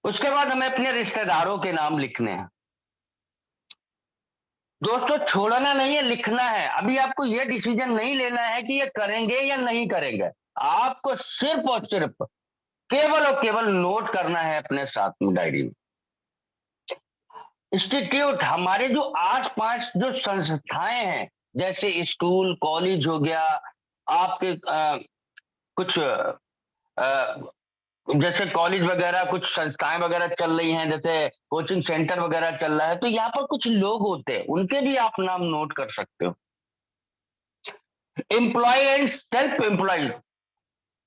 उसके बाद हमें अपने रिश्तेदारों के नाम लिखने हैं। दोस्तों, छोड़ना नहीं है, लिखना है। अभी आपको यह डिसीजन नहीं लेना है कि ये करेंगे या नहीं करेंगे। आपको सिर्फ और सिर्फ केवल और केवल नोट करना है अपने साथ में डायरी में। इंस्टीट्यूट, हमारे जो आसपास जो संस्थाएं हैं, जैसे स्कूल कॉलेज हो गया, आपके कुछ जैसे कॉलेज वगैरह, कुछ संस्थाएं वगैरह चल रही हैं, जैसे कोचिंग सेंटर वगैरह चल रहा है, तो यहाँ पर कुछ लोग होते हैं, उनके भी आप नाम नोट कर सकते हो। एम्प्लॉय एंड सेल्फ एम्प्लॉय,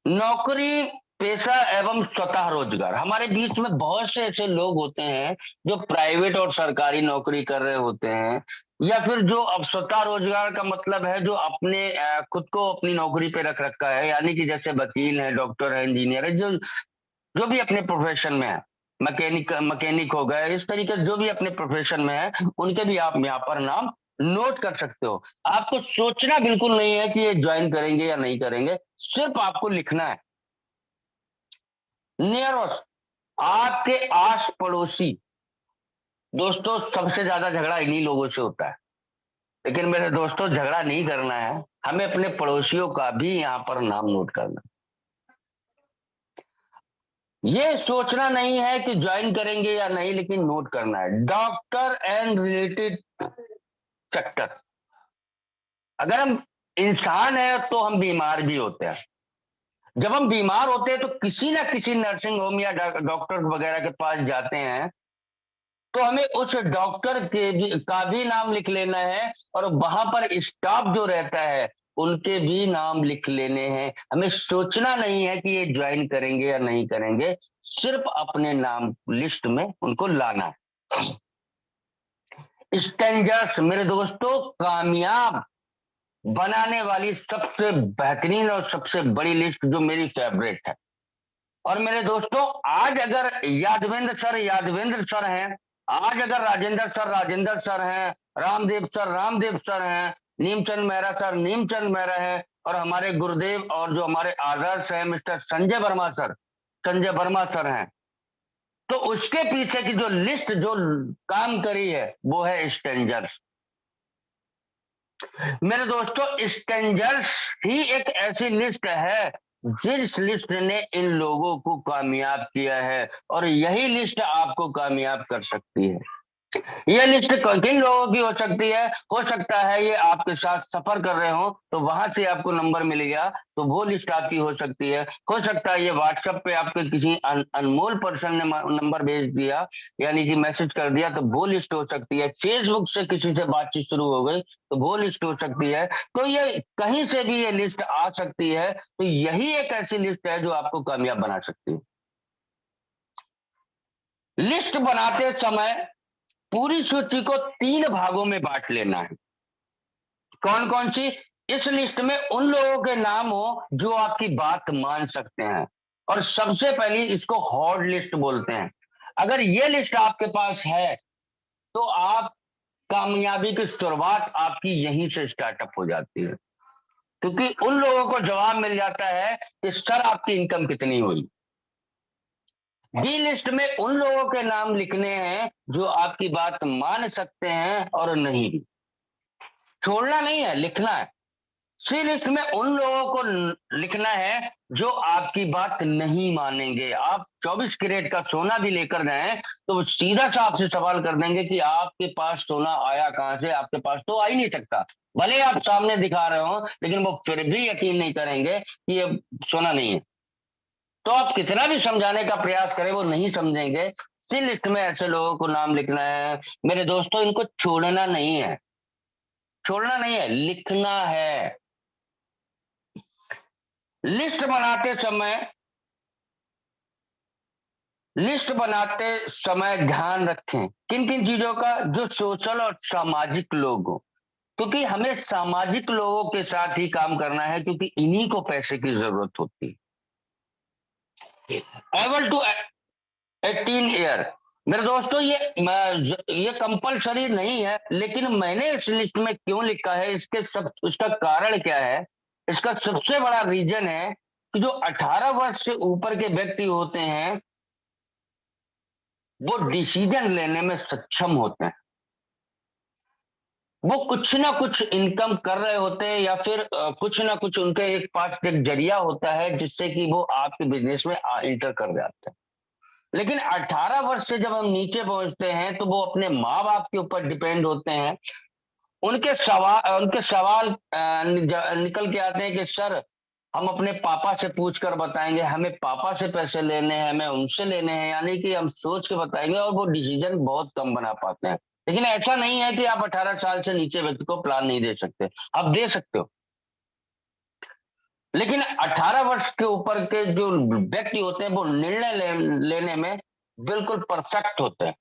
नौकरी पेशा एवं स्वतः रोजगार। हमारे बीच में बहुत से ऐसे लोग होते हैं जो प्राइवेट और सरकारी नौकरी कर रहे होते हैं, या फिर जो अब स्वतः रोजगार का मतलब है जो अपने खुद को अपनी नौकरी पे रख रखा है, यानी कि जैसे वकील है, डॉक्टर है, इंजीनियर है, जो भी अपने प्रोफेशन में है, मैकेनिक हो गए, इस तरीके से जो भी अपने प्रोफेशन में है, उनके भी आप यहाँ पर नाम नोट कर सकते हो। आपको सोचना बिल्कुल नहीं है कि ये ज्वाइन करेंगे या नहीं करेंगे, सिर्फ आपको लिखना है। नियरोस, आपके आस पड़ोसी। दोस्तों, सबसे ज्यादा झगड़ा इन्हीं लोगों से होता है, लेकिन मेरे दोस्तों झगड़ा नहीं करना है, हमें अपने पड़ोसियों का भी यहाँ पर नाम नोट करना। ये सोचना नहीं है कि ज्वाइन करेंगे या नहीं, लेकिन नोट करना है। डॉक्टर एंड रिलेटेड सेक्टर, अगर हम इंसान है तो हम बीमार भी होते हैं। जब हम बीमार होते हैं तो किसी ना किसी नर्सिंग होम या डॉक्टर वगैरह के पास जाते हैं, तो हमें उस डॉक्टर का भी नाम लिख लेना है, और वहां पर स्टाफ जो रहता है उनके भी नाम लिख लेने हैं। हमें सोचना नहीं है कि ये ज्वाइन करेंगे या नहीं करेंगे, सिर्फ अपने नाम लिस्ट में उनको लाना है। स्ट्रेंजर्स, मेरे दोस्तों, कामयाब बनाने वाली सबसे बेहतरीन और सबसे बड़ी लिस्ट जो मेरी फेवरेट है। और मेरे दोस्तों, आज अगर यादवेंद्र सर हैं, आज अगर राजेंद्र सर हैं, रामदेव सर हैं, नीमचंद मेहरा हैं, और हमारे गुरुदेव और जो हमारे आदर्श हैं मिस्टर संजय वर्मा सर हैं, तो उसके पीछे की जो लिस्ट जो काम करी है वो है स्ट्रेंजर्स। मेरे दोस्तों, स्ट्रेंजर्स ही एक ऐसी लिस्ट है जिस लिस्ट ने इन लोगों को कामयाब किया है, और यही लिस्ट आपको कामयाब कर सकती है। ये लिस्ट किन लोगों की हो सकती है? हो सकता है ये आपके साथ सफर कर रहे हो तो वहां से आपको नंबर मिल गया, तो वो लिस्ट आपकी हो सकती है। हो सकता है ये व्हाट्सएप पे आपके किसी अनमोल पर्सन ने नंबर भेज दिया, यानी कि मैसेज कर दिया, तो वो लिस्ट हो सकती है। फेसबुक से किसी से बातचीत शुरू हो गई तो वो लिस्ट हो सकती है। तो ये कहीं से भी ये लिस्ट आ सकती है, तो यही एक ऐसी लिस्ट है जो आपको कामयाब बना सकती है। लिस्ट बनाते समय पूरी सूची को 3 भागों में बांट लेना है। कौन कौन सी? इस लिस्ट में उन लोगों के नाम हो जो आपकी बात मान सकते हैं, और सबसे पहली इसको हॉट लिस्ट बोलते हैं। अगर ये लिस्ट आपके पास है तो आप कामयाबी की शुरुआत आपकी यहीं से स्टार्टअप हो जाती है, क्योंकि उन लोगों को जवाब मिल जाता है कि सर आपकी इनकम कितनी हुई। बी लिस्ट में उन लोगों के नाम लिखने हैं जो आपकी बात मान सकते हैं और नहीं भी, छोड़ना नहीं है, लिखना है। सी लिस्ट में उन लोगों को लिखना है जो आपकी बात नहीं मानेंगे। आप 24 कैरेट का सोना भी लेकर जाएं तो वो सीधा सा आपसे सवाल कर देंगे कि आपके पास सोना आया कहां से? आपके पास तो आ ही नहीं सकता। भले आप सामने दिखा रहे हो, लेकिन वो फिर भी यकीन नहीं करेंगे कि ये सोना नहीं है। तो आप कितना भी समझाने का प्रयास करें, वो नहीं समझेंगे। सी लिस्ट में ऐसे लोगों को नाम लिखना है। मेरे दोस्तों, इनको छोड़ना नहीं है, छोड़ना नहीं है, लिखना है। लिस्ट बनाते समय लिस्ट बनाते समय ध्यान रखें किन किन चीजों का? जो सोशल और सामाजिक लोग हो, क्योंकि हमें सामाजिक लोगों के साथ ही काम करना है, क्योंकि इन्हीं को पैसे की जरूरत होती है। Able to 18 year. मेरे दोस्तों, ये कंपलसरी नहीं है, लेकिन मैंने इस लिस्ट में क्यों लिखा है, इसका कारण क्या है? इसका सबसे बड़ा रीजन है कि जो 18 वर्ष से ऊपर के व्यक्ति होते हैं वो डिसीजन लेने में सक्षम होते हैं। वो कुछ ना कुछ इनकम कर रहे होते हैं, या फिर कुछ ना कुछ उनके एक पास एक जरिया होता है जिससे कि वो आपके बिजनेस में इंटर कर जाते हैं। लेकिन 18 वर्ष से जब हम नीचे पहुंचते हैं तो वो अपने माँ बाप के ऊपर डिपेंड होते हैं। उनके सवाल निकल के आते हैं कि सर हम अपने पापा से पूछ कर बताएंगे, हमें पापा से पैसे लेने हैं, हमें उनसे लेने हैं, यानी कि हम सोच के बताएंगे, और वो डिसीजन बहुत कम बना पाते हैं। लेकिन ऐसा नहीं है कि आप 18 साल से नीचे व्यक्ति को प्लान नहीं दे सकते, आप दे सकते हो। लेकिन 18 वर्ष के ऊपर के जो व्यक्ति होते हैं वो लेने में बिल्कुल परफेक्ट होते हैं।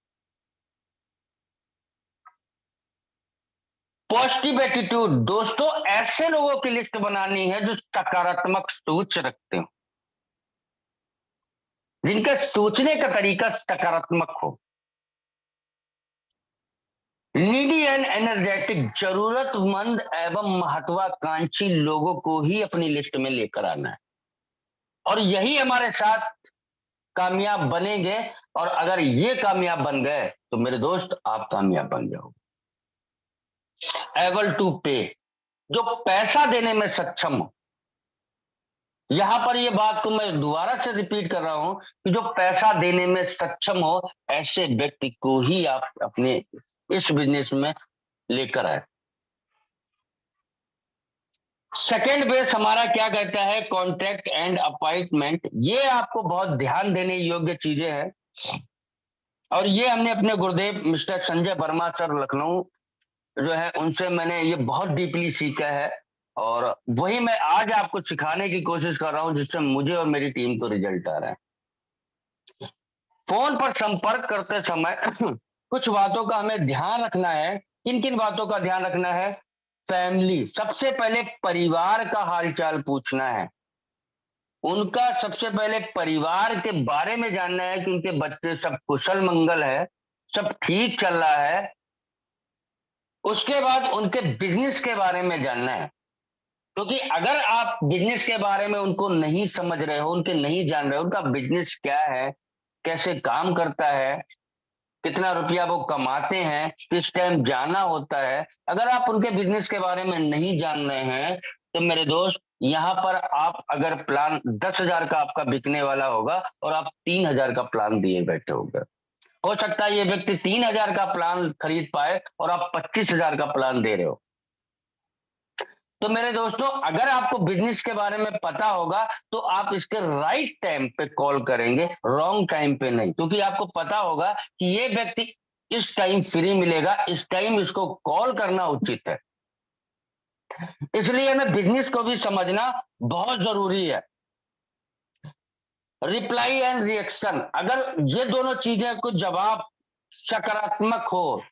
Positive attitude. दोस्तों, ऐसे लोगों की लिस्ट बनानी है जो सकारात्मक सोच रखते हो, जिनका सोचने का तरीका सकारात्मक हो। Needy and energetic. जरूरतमंद एवं महत्वाकांक्षी लोगों को ही अपनी लिस्ट में लेकर आना है, और यही हमारे साथ कामयाब बनेंगे। और अगर ये कामयाब बन गए तो मेरे दोस्त आप कामयाब बन जाओगे। एबल टू पे। जो पैसा देने में सक्षम हो। यहां पर ये बात को मैं दोबारा से रिपीट कर रहा हूं कि जो पैसा देने में सक्षम हो, ऐसे व्यक्ति को ही आप अपने इस बिजनेस में लेकर आए। सेकेंड बेस हमारा क्या कहता है? Contract and appointment. ये आपको बहुत ध्यान देने योग्य चीजें हैं, और ये हमने अपने गुरुदेव मिस्टर संजय वर्मा सर लखनऊ जो है उनसे मैंने ये बहुत डीपली सीखा है, और वही मैं आज आपको सिखाने की कोशिश कर रहा हूं, जिससे मुझे और मेरी टीम को रिजल्ट आ रहा है। फोन पर संपर्क करते समय कुछ बातों का हमें ध्यान रखना है। किन किन बातों का ध्यान रखना है? फैमिली। सबसे पहले परिवार का हालचाल पूछना है, उनका सबसे पहले परिवार के बारे में जानना है कि उनके बच्चे सब कुशल मंगल है, सब ठीक चल रहा है। उसके बाद उनके बिजनेस के बारे में जानना है, क्योंकि अगर आप बिजनेस के बारे में उनको नहीं समझ रहे हो, उनके नहीं जान रहे हो, उनका बिजनेस क्या है, कैसे काम करता है, कितना रुपया वो कमाते हैं, किस टाइम जाना होता है, अगर आप उनके बिजनेस के बारे में नहीं जान रहे हैं तो मेरे दोस्त यहाँ पर आप अगर प्लान 10,000 का आपका बिकने वाला होगा और आप 3,000 का प्लान दिए बैठे होगे, हो सकता है ये व्यक्ति 3,000 का प्लान खरीद पाए और आप 25,000 का प्लान दे रहे हो। तो मेरे दोस्तों, अगर आपको बिजनेस के बारे में पता होगा तो आप इसके राइट टाइम पे कॉल करेंगे, रॉन्ग टाइम पे नहीं, क्योंकि आपको पता होगा कि ये व्यक्ति इस टाइम फ्री मिलेगा, इस टाइम इसको कॉल करना उचित है। इसलिए हमें बिजनेस को भी समझना बहुत जरूरी है। रिप्लाई एंड रिएक्शन, अगर ये दोनों चीजें को जवाब सकारात्मक हो,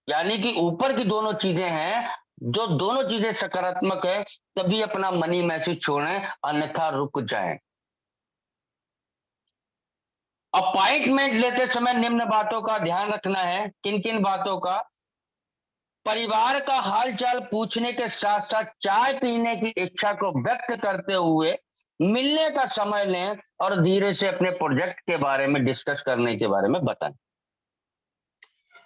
यानी कि ऊपर की दोनों चीजें हैं, जो दोनों चीजें सकारात्मक है, तभी अपना मनी मैसेज छोड़ें, अन्यथा रुक जाएं। अपॉइंटमेंट लेते समय निम्न बातों का ध्यान रखना है। किन किन बातों का? परिवार का हालचाल पूछने के साथ साथ चाय पीने की इच्छा को व्यक्त करते हुए मिलने का समय लें और धीरे से अपने प्रोजेक्ट के बारे में डिस्कस करने के बारे में बताएं।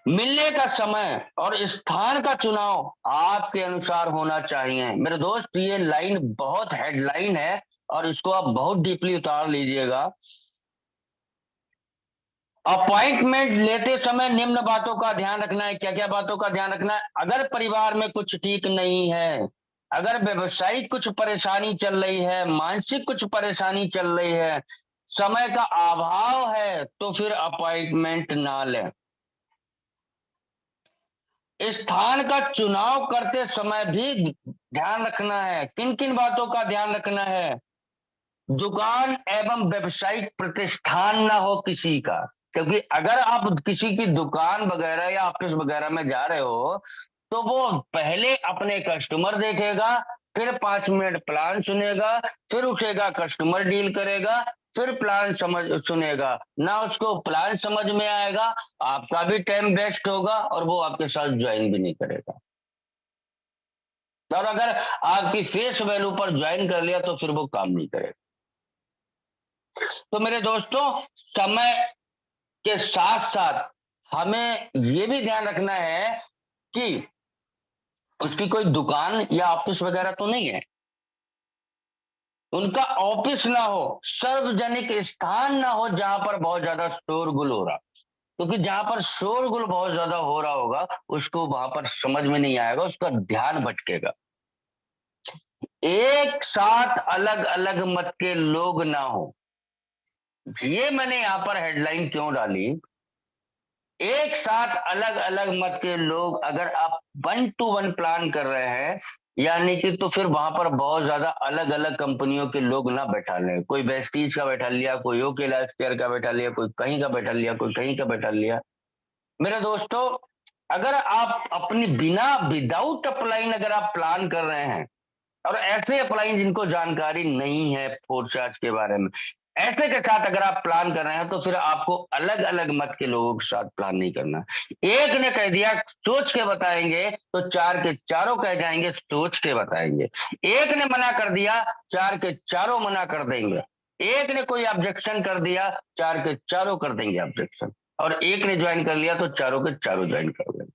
मिलने का समय और स्थान का चुनाव आपके अनुसार होना चाहिए। मेरे दोस्त, ये लाइन बहुत हेडलाइन है और इसको आप बहुत डीपली उतार लीजिएगा। अपॉइंटमेंट लेते समय निम्न बातों का ध्यान रखना है। क्या क्या बातों का ध्यान रखना है? अगर परिवार में कुछ ठीक नहीं है, अगर व्यवसायिक कुछ परेशानी चल रही है, मानसिक कुछ परेशानी चल रही है, समय का अभाव है, तो फिर अपॉइंटमेंट ना लें। स्थान का चुनाव करते समय भी ध्यान रखना है। किन किन बातों का ध्यान रखना है? दुकान एवं व्यवसायिक प्रतिष्ठान ना हो किसी का, क्योंकि अगर आप किसी की दुकान वगैरह या ऑफिस वगैरह में जा रहे हो तो वो पहले अपने कस्टमर देखेगा, फिर 5 मिनट प्लान सुनेगा, फिर उठेगा कस्टमर डील करेगा, फिर प्लान समझ सुनेगा ना, उसको प्लान समझ में आएगा, आपका भी टाइम वेस्ट होगा और वो आपके साथ ज्वाइन भी नहीं करेगा। और अगर आपकी फेस वैल्यू पर ज्वाइन कर लिया तो फिर वो काम नहीं करेगा। तो मेरे दोस्तों, समय के साथ साथ हमें ये भी ध्यान रखना है कि उसकी कोई दुकान या ऑफिस वगैरह तो नहीं है, उनका ऑफिस ना हो, सार्वजनिक स्थान ना हो जहां पर बहुत ज्यादा शोरगुल हो रहा, क्योंकि जहां पर शोरगुल बहुत ज्यादा हो रहा होगा उसको वहां पर समझ में नहीं आएगा, उसका ध्यान भटकेगा। एक साथ अलग अलग मत के लोग ना हो, ये मैंने यहां पर हेडलाइन क्यों डाली? एक साथ अलग अलग मत के लोग, अगर आप 1 to 1 प्लान कर रहे हैं, यानी कि तो फिर वहां पर बहुत ज्यादा अलग अलग कंपनियों के लोग ना बैठा लें। कोई वेस्टीज का बैठा लिया, कोई ओके लाइफ केयर का बैठा लिया, कोई कहीं का बैठा लिया, कोई कहीं का बैठा लिया। मेरे दोस्तों, अगर आप अपनी बिना विदाउट अपलाइन अगर आप प्लान कर रहे हैं, और ऐसे अपलाइन जिनको जानकारी नहीं है फोर्स चार्ज के बारे में, ऐसे के साथ अगर आप प्लान कर रहे हैं तो फिर आपको अलग अलग मत के लोगों के साथ प्लान नहीं करना। एक ने कह दिया सोच के बताएंगे तो चार के चारों कह जाएंगे सोच के बताएंगे। एक ने मना कर दिया, चार के चारों मना कर देंगे। एक ने कोई ऑब्जेक्शन कर दिया, चार के चारों कर देंगे ऑब्जेक्शन। और एक ने ज्वाइन कर लिया तो चारों के चारों ज्वाइन कर देंगे।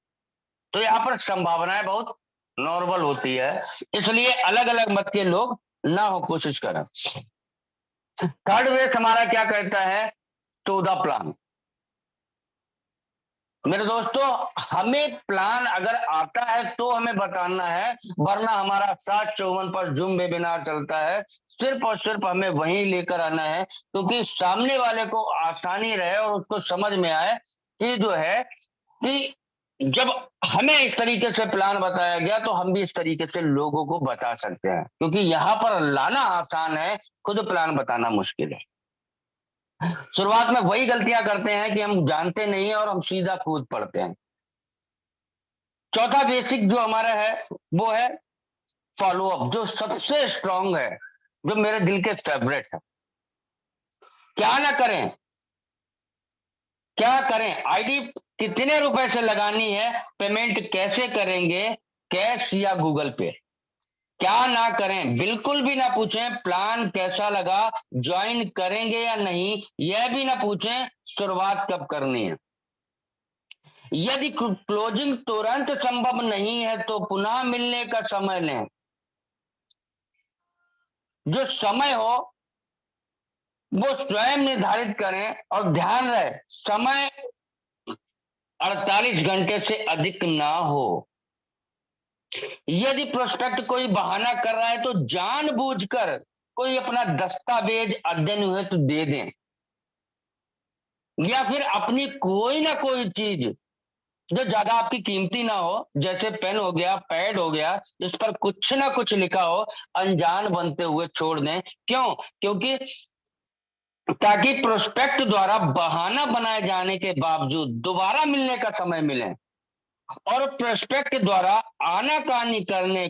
तो यहाँ पर संभावनाएं बहुत नॉर्मल होती है, इसलिए अलग अलग मत के लोग ना हो, कोशिश करें। थर्ड वेस हमारा क्या कहता है? 14 प्लान। मेरे दोस्तों, हमें प्लान अगर आता है तो हमें बताना है, वरना हमारा 7/54 पर जूम वेबिनार चलता है, सिर्फ और सिर्फ हमें वहीं लेकर आना है, क्योंकि सामने वाले को आसानी रहे और उसको समझ में आए कि जो है कि जब हमें इस तरीके से प्लान बताया गया तो हम भी इस तरीके से लोगों को बता सकते हैं, क्योंकि यहाँ पर लाना आसान है, खुद प्लान बताना मुश्किल है। शुरुआत में वही गलतियां करते हैं कि हम जानते नहीं है और हम सीधा कूद पड़ते हैं। चौथा बेसिक जो हमारा है वो है फॉलो अप, जो सबसे स्ट्रांग है, जो मेरे दिल के फेवरेट है। क्या ना करें, क्या करें, आईडी कितने रुपए से लगानी है, पेमेंट कैसे करेंगे, कैश या गूगल पे। क्या ना करें, बिल्कुल भी ना पूछें प्लान कैसा लगा, ज्वाइन करेंगे या नहीं, यह भी ना पूछें शुरुआत कब करनी है। यदि क्लोजिंग तुरंत संभव नहीं है तो पुनः मिलने का समय लें। जो समय हो वो स्वयं निर्धारित करें और ध्यान रहे समय 48 घंटे से अधिक ना हो। यदि प्रोस्पेक्ट कोई बहाना कर रहा है तो जानबूझकर कोई अपना दस्तावेज अध्ययन हुए तो दे दें, या फिर अपनी कोई ना कोई चीज जो ज्यादा आपकी कीमती ना हो, जैसे पेन हो गया, पैड हो गया, जिस पर कुछ ना कुछ लिखा हो, अनजान बनते हुए छोड़ दें। क्यों? क्योंकि ताकि प्रोस्पेक्ट द्वारा बहाना बनाए जाने के बावजूद दोबारा मिलने का समय मिले, और प्रोस्पेक्ट द्वारा आनाकानी करने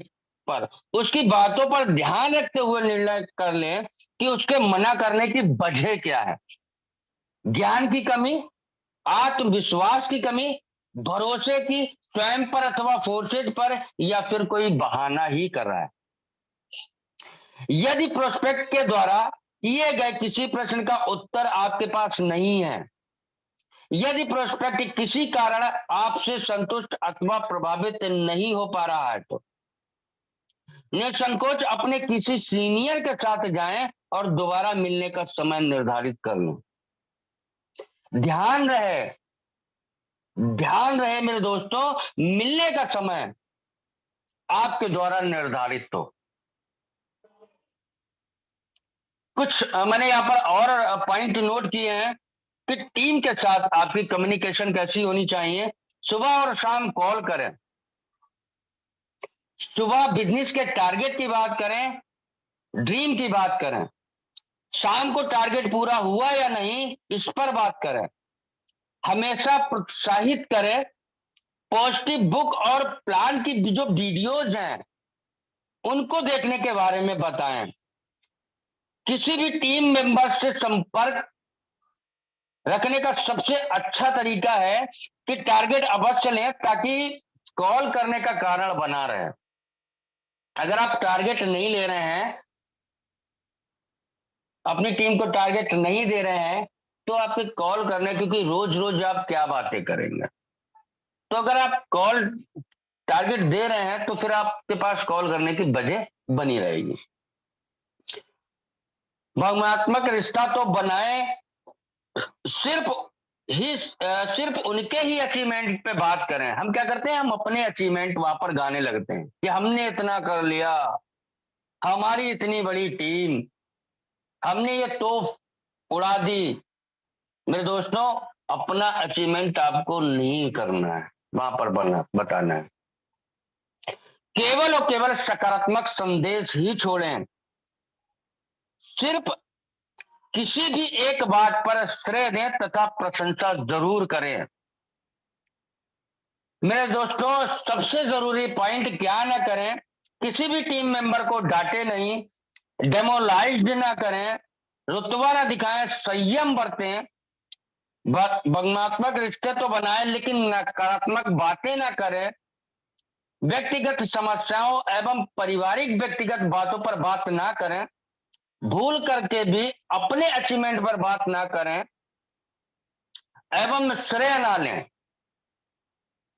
पर उसकी बातों पर ध्यान रखते हुए निर्णय कर लें कि उसके मना करने की वजह क्या है। ज्ञान की कमी, आत्मविश्वास की कमी, भरोसे की, स्वयं पर अथवा फोर्सेज पर, या फिर कोई बहाना ही कर रहा है। यदि प्रोस्पेक्ट के द्वारा किए गए किसी प्रश्न का उत्तर आपके पास नहीं है, यदि प्रोस्पेक्ट किसी कारण आपसे संतुष्ट अथवा प्रभावित नहीं हो पा रहा है, तो निसंकोच अपने किसी सीनियर के साथ जाएं और दोबारा मिलने का समय निर्धारित कर लें। ध्यान रहे, ध्यान रहे मेरे दोस्तों, मिलने का समय आपके द्वारा निर्धारित हो। कुछ मैंने यहाँ पर और पॉइंट नोट किए हैं कि टीम के साथ आपकी कम्युनिकेशन कैसी होनी चाहिए। सुबह और शाम कॉल करें। सुबह बिजनेस के टारगेट की बात करें, ड्रीम की बात करें। शाम को टारगेट पूरा हुआ या नहीं, इस पर बात करें। हमेशा प्रोत्साहित करें। पॉजिटिव बुक और प्लान की जो वीडियोज हैं उनको देखने के बारे में बताएं। किसी भी टीम मेंबर से संपर्क रखने का सबसे अच्छा तरीका है कि टारगेट अवश्य लें ताकि कॉल करने का कारण बना रहे। अगर आप टारगेट नहीं ले रहे हैं, अपनी टीम को टारगेट नहीं दे रहे हैं, तो आपके कॉल करने, क्योंकि रोज रोज आप क्या बातें करेंगे। तो अगर आप कॉल टारगेट दे रहे हैं तो फिर आपके पास कॉल करने की वजह बनी रहेगी। भावनात्मक रिश्ता तो बनाए सिर्फ सिर्फ उनके ही अचीवमेंट पे बात करें। हम क्या करते हैं, हम अपने अचीवमेंट वहां पर गाने लगते हैं कि हमने इतना कर लिया, हमारी इतनी बड़ी टीम, हमने ये तोप उड़ा दी। मेरे दोस्तों, अपना अचीवमेंट आपको नहीं करना है, वहां पर बताना है। केवल और केवल सकारात्मक संदेश ही छोड़ें। सिर्फ किसी भी एक बात पर श्रेय दें तथा प्रशंसा जरूर करें। मेरे दोस्तों, सबसे जरूरी पॉइंट, क्या ना करें, किसी भी टीम मेंबर को डांटे नहीं, डेमोलाइज्ड ना करें, रुतबा ना दिखाएं, संयम बरतें। भावनात्मक रिश्ते तो बनाएं लेकिन नकारात्मक बातें ना करें। व्यक्तिगत समस्याओं एवं पारिवारिक व्यक्तिगत बातों पर बात ना करें। भूल करके भी अपने अचीवमेंट पर बात ना करें एवं श्रेय ना लें।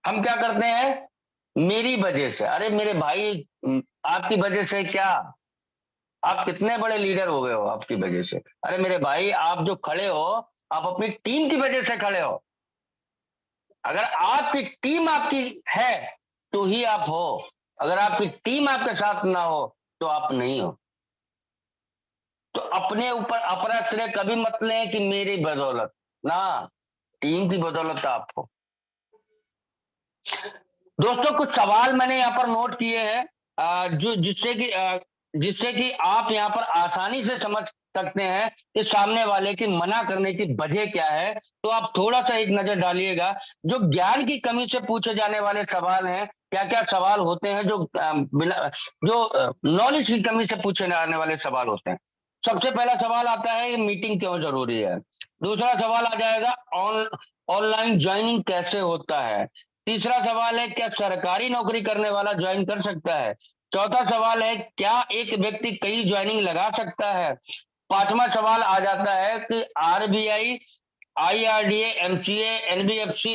हम क्या करते हैं, मेरी वजह से, अरे मेरे भाई आपकी वजह से क्या, आप कितने बड़े लीडर हो गए हो आपकी वजह से। अरे मेरे भाई, आप जो खड़े हो, आप अपनी टीम की वजह से खड़े हो। अगर आपकी टीम आपकी है तो ही आप हो, अगर आपकी टीम आपके साथ ना हो तो आप नहीं हो। तो अपने ऊपर अपना श्रेय कभी मत लें कि मेरी बदौलत ना, टीम की बदौलत आप हो। दोस्तों, कुछ सवाल मैंने यहाँ पर नोट किए हैं जो जिससे कि आप यहाँ पर आसानी से समझ सकते हैं कि सामने वाले की मना करने की वजह क्या है। तो आप थोड़ा सा एक नजर डालिएगा। जो ज्ञान की कमी से पूछे जाने वाले सवाल हैं, क्या क्या सवाल होते हैं जो नॉलेज की कमी से पूछे जाने वाले सवाल होते हैं। सबसे पहला सवाल आता है, मीटिंग क्यों जरूरी है। दूसरा सवाल आ जाएगा, ऑनलाइन ज्वाइनिंग कैसे होता है। तीसरा सवाल है, क्या सरकारी नौकरी करने वाला ज्वाइन कर सकता है। चौथा सवाल है, क्या एक व्यक्ति कई ज्वाइनिंग लगा सकता है। पांचवा सवाल आ जाता है कि RBI, IRDA, MCA, NBFC,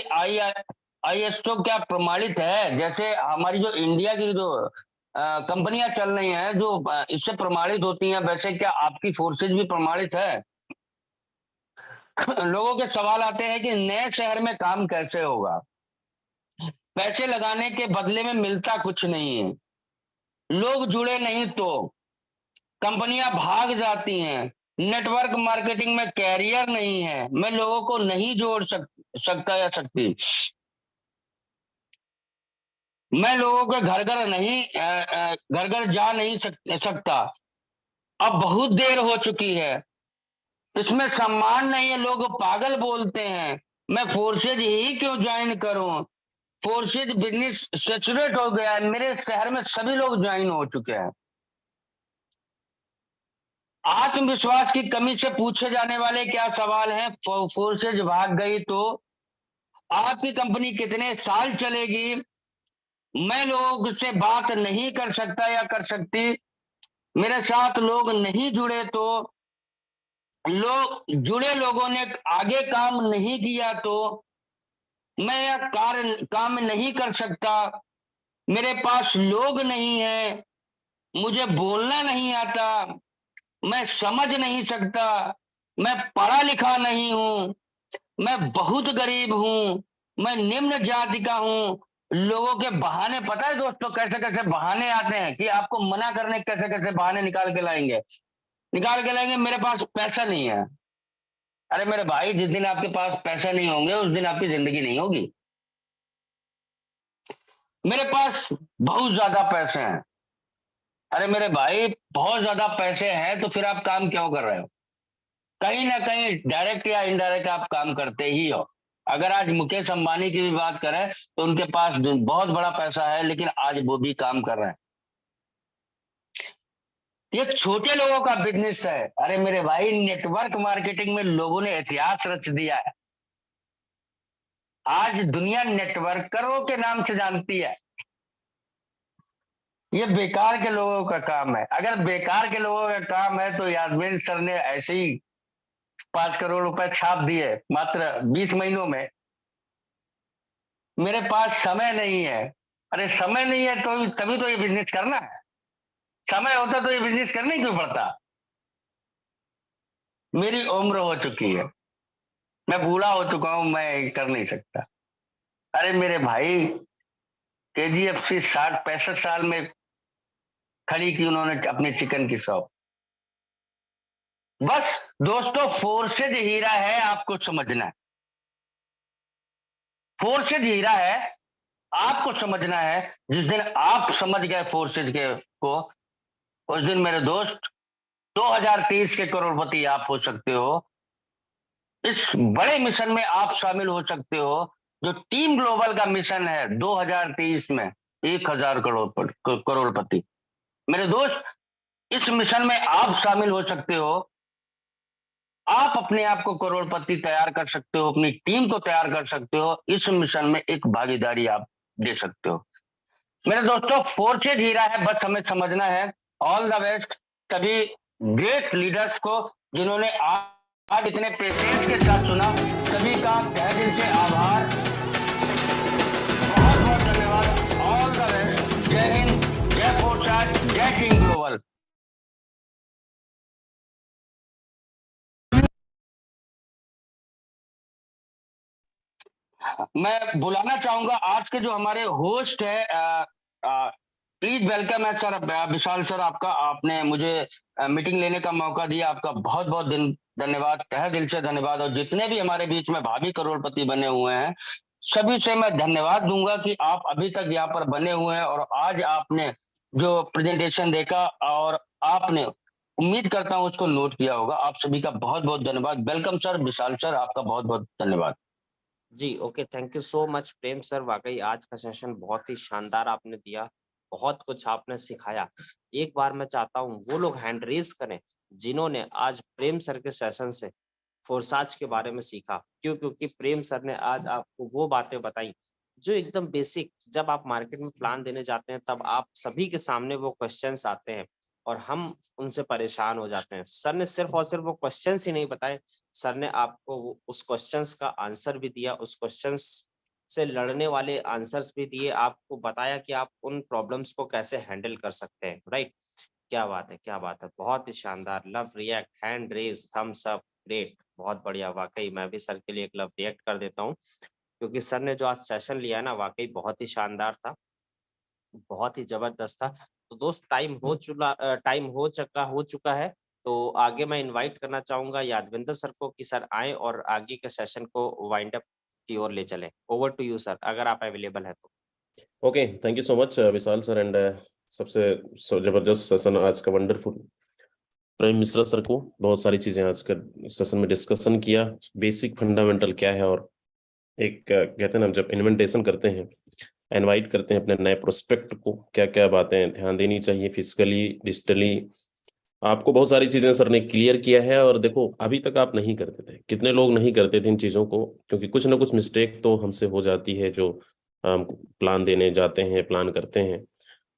ISO क्या प्रमाणित है। जैसे हमारी जो इंडिया की जो कंपनियां चल रही हैं जो इससे प्रमाणित होती हैं, वैसे क्या आपकी फोर्सेज भी प्रमाणित है। लोगों के सवाल आते हैं कि नए शहर में काम कैसे होगा, पैसे लगाने के बदले में मिलता कुछ नहीं है, लोग जुड़े नहीं तो कंपनियां भाग जाती हैं, नेटवर्क मार्केटिंग में कैरियर नहीं है, मैं लोगों को नहीं जोड़ सकता या सकती, मैं लोगों के घर घर नहीं घर घर जा नहीं सकता, अब बहुत देर हो चुकी है, इसमें सम्मान नहीं है, लोग पागल बोलते हैं, मैं फोर्सेज ही क्यों ज्वाइन करूं, फोर्सेज बिजनेस सेचुरेट हो गया है, मेरे शहर में सभी लोग ज्वाइन हो चुके हैं। आत्मविश्वास की कमी से पूछे जाने वाले क्या सवाल हैं, फोर्सेज भाग गई तो आपकी कंपनी कितने साल चलेगी, मैं लोगों से बात नहीं कर सकता या कर सकती, मेरे साथ लोग नहीं जुड़े तो लोग जुड़े लोगों ने आगे काम नहीं किया तो मैं यह काम नहीं कर सकता, मेरे पास लोग नहीं है, मुझे बोलना नहीं आता, मैं समझ नहीं सकता, मैं पढ़ा लिखा नहीं हूं, मैं बहुत गरीब हूं, मैं निम्न जाति का हूं। लोगों के बहाने पता है दोस्तों कैसे कैसे बहाने आते हैं कि आपको मना करने कैसे कैसे बहाने निकाल के लाएंगे, मेरे पास पैसा नहीं है। अरे मेरे भाई, जिस दिन आपके पास पैसा नहीं होंगे उस दिन आपकी जिंदगी नहीं होगी। मेरे पास बहुत ज्यादा पैसे हैं। अरे मेरे भाई, बहुत ज्यादा पैसे हैं तो फिर आप काम क्यों कर रहे हो? कहीं ना कहीं डायरेक्ट या इनडायरेक्ट आप काम करते ही हो। अगर आज मुकेश अंबानी की भी बात करें तो उनके पास बहुत बड़ा पैसा है, लेकिन आज वो भी काम कर रहे हैं। ये छोटे लोगों का बिजनेस है। अरे मेरे भाई, नेटवर्क मार्केटिंग में लोगों ने इतिहास रच दिया है। आज दुनिया नेटवर्करों के नाम से जानती है। ये बेकार के लोगों का काम है। अगर बेकार के लोगों का काम है तो यादवीर सर ने ऐसे ही 5 करोड़ रुपए छाप दिए मात्र 20 महीनों में। मेरे पास समय नहीं है। अरे समय नहीं है तो तभी तो ये बिजनेस करना है। समय होता तो ये बिजनेस करने क्यों पड़ता? मेरी उम्र हो चुकी है, मैं बूढ़ा हो चुका हूं, मैं कर नहीं सकता। अरे मेरे भाई, KGFC 60-65 साल में खड़ी की उन्होंने अपनी चिकन की शॉप। बस दोस्तों, फोर्सेज हीरा है, आपको समझना है। फोर्सेज हीरा है, आपको समझना है। जिस दिन आप समझ गए फोर्सेज के को, उस दिन मेरे दोस्त 2030 के करोड़पति आप हो सकते हो। इस बड़े मिशन में आप शामिल हो सकते हो, जो टीम ग्लोबल का मिशन है 2030 में 1000 करोड़पति। मेरे दोस्त, इस मिशन में आप शामिल हो सकते हो। आप अपने आप को करोड़पति तैयार कर सकते हो, अपनी टीम को तैयार कर सकते हो, इस मिशन में एक भागीदारी आप दे सकते हो। मेरे दोस्तों, फोर्सेज हीरा है, बस हमें समझना है। ऑल द बेस्ट सभी ग्रेट लीडर्स को जिन्होंने आज इतने पेशेंस के साथ सुना। सभी का तहे दिल से आभार, बहुत बहुत धन्यवाद। All the best. जय हिंद, जय फोर्साइट, जय टीम ग्लोबल। मैं बुलाना चाहूंगा आज के जो हमारे होस्ट है, प्लीज वेलकम है सर विशाल सर। आपका, आपने मुझे मीटिंग लेने का मौका दिया, आपका बहुत बहुत धन्यवाद, तहे दिल से धन्यवाद। और जितने भी हमारे बीच में भावी करोड़पति बने हुए हैं, सभी से मैं धन्यवाद दूंगा कि आप अभी तक यहाँ पर बने हुए हैं और आज आपने जो प्रेजेंटेशन देखा और आपने, उम्मीद करता हूँ, उसको नोट किया होगा। आप सभी का बहुत बहुत धन्यवाद। वेलकम सर विशाल सर, आपका बहुत बहुत धन्यवाद। जी okay, thank you so much Prem sir. वाकई आज का सेशन बहुत ही शानदार आपने दिया, बहुत कुछ आपने सिखाया। एक बार मैं चाहता हूँ वो लोग हैंड रेज करें जिन्होंने आज प्रेम सर के सेशन से फोर्साज के बारे में सीखा। क्योंकि प्रेम सर ने आज आपको वो बातें बताई जो एकदम बेसिक, जब आप मार्केट में प्लान देने जाते हैं तब आप सभी के सामने वो क्वेश्चंस आते हैं और हम उनसे परेशान हो जाते हैं। सर ने सिर्फ और सिर्फ वो क्वेश्चंस ही नहीं बताए, सर ने आपको उस क्वेश्चंस का आंसर भी दिया, उस क्वेश्चंस से लड़ने वाले आंसर्स भी दिए, आपको बताया कि आप उन प्रॉब्लम्स को कैसे हैंडल कर सकते हैं। राइट, क्या बात है, क्या बात है, बहुत ही शानदार। Love react, hand raise, thumbs up, great. बहुत बढ़िया, वाक़ई मैं भी सर के लिए एक लव रिएक्ट कर देता हूँ, क्योंकि सर ने जो आज सेशन लिया है ना, वाक़ई बहुत ही शानदार था, बहुत ही ज़बरदस्त था। तो दोस्त टाइम हो चुका है, तो आगे मैं इनवाइट करना चाहूँगा यादविंदर सर को कि सर आएँ और आगे के सेशन को वाइंड अप की ओर ले चलें। ओवर टू यू सर, अगर आप अवेलेबल हैं तो। Okay, thank you so much Vishal sir and सबसे जबरदस्त सेशन आज का वंडरफुल प्रेम मिश्रा सर को बहुत सारी चीजें आज का सेशन में डिस्कशन किया, बेसिक फंडामेंटल क्या है और एक कहते हैं ना जब इन्वेंटेशन करते हैं, इनवाइट करते हैं अपने नए प्रोस्पेक्ट को, क्या क्या बातें ध्यान देनी चाहिए फिजिकली डिजिटली, आपको बहुत सारी चीजें सर ने क्लियर किया है। और देखो अभी तक आप नहीं करते थे, कितने लोग नहीं करते थे इन चीजों को, क्योंकि कुछ ना कुछ मिस्टेक तो हमसे हो जाती है जो हम प्लान देने जाते हैं प्लान करते हैं।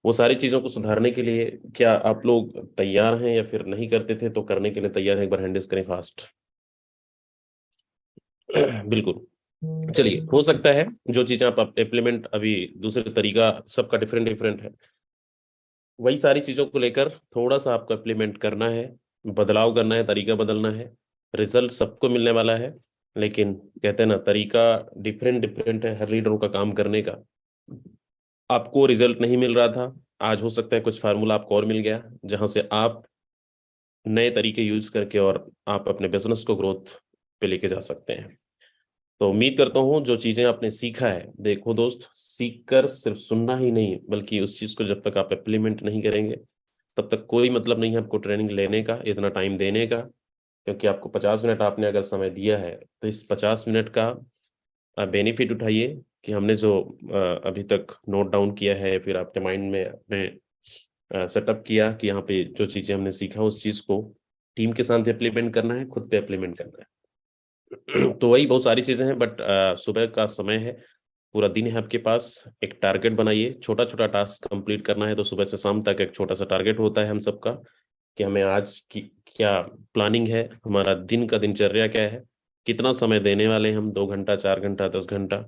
वो सारी चीजों को सुधारने के लिए क्या आप लोग तैयार हैं या फिर नहीं करते थे तो करने के लिए तैयार हैं? एक बार हैंडल्स करें फास्ट। बिल्कुल, चलिए हो सकता है जो चीजें आप इम्प्लीमेंट अभी दूसरे तरीका सबका डिफरेंट डिफरेंट है, वही सारी चीजों को लेकर थोड़ा सा आपको इम्प्लीमेंट करना है, बदलाव करना है, तरीका बदलना है। रिजल्ट सबको मिलने वाला है, लेकिन कहते हैं ना तरीका डिफरेंट डिफरेंट है हर लीडरों का काम करने का। आपको रिजल्ट नहीं मिल रहा था, आज हो सकता है कुछ फार्मूला आपको और मिल गया जहां से आप नए तरीके यूज करके और आप अपने बिजनेस को ग्रोथ पे लेके जा सकते हैं। तो उम्मीद करता हूँ जो चीजें आपने सीखा है, देखो दोस्त सीख कर सिर्फ सुनना ही नहीं बल्कि उस चीज को जब तक आप इम्प्लीमेंट नहीं करेंगे तब तक कोई मतलब नहीं है आपको ट्रेनिंग लेने का, इतना टाइम देने का। क्योंकि आपको 50 मिनट आपने अगर समय दिया है तो इस 50 मिनट का बेनिफिट उठाइए कि हमने जो अभी तक नोट डाउन किया है, फिर आपके माइंड में अपने सेटअप किया कि यहाँ पे जो चीजें हमने सीखा उस चीज को टीम के साथ इम्प्लीमेंट करना है, खुद पे इम्प्लीमेंट करना है। तो वही बहुत सारी चीजें हैं, बट सुबह का समय है, पूरा दिन है आपके पास, एक टारगेट बनाइए, छोटा छोटा टास्क कंप्लीट करना है। तो सुबह से शाम तक एक छोटा सा टारगेट होता है हम सबका कि हमें आज की क्या प्लानिंग है, हमारा दिन का दिनचर्या क्या है, कितना समय देने वाले हैं हम, 2 घंटा 4 घंटा 10 घंटा,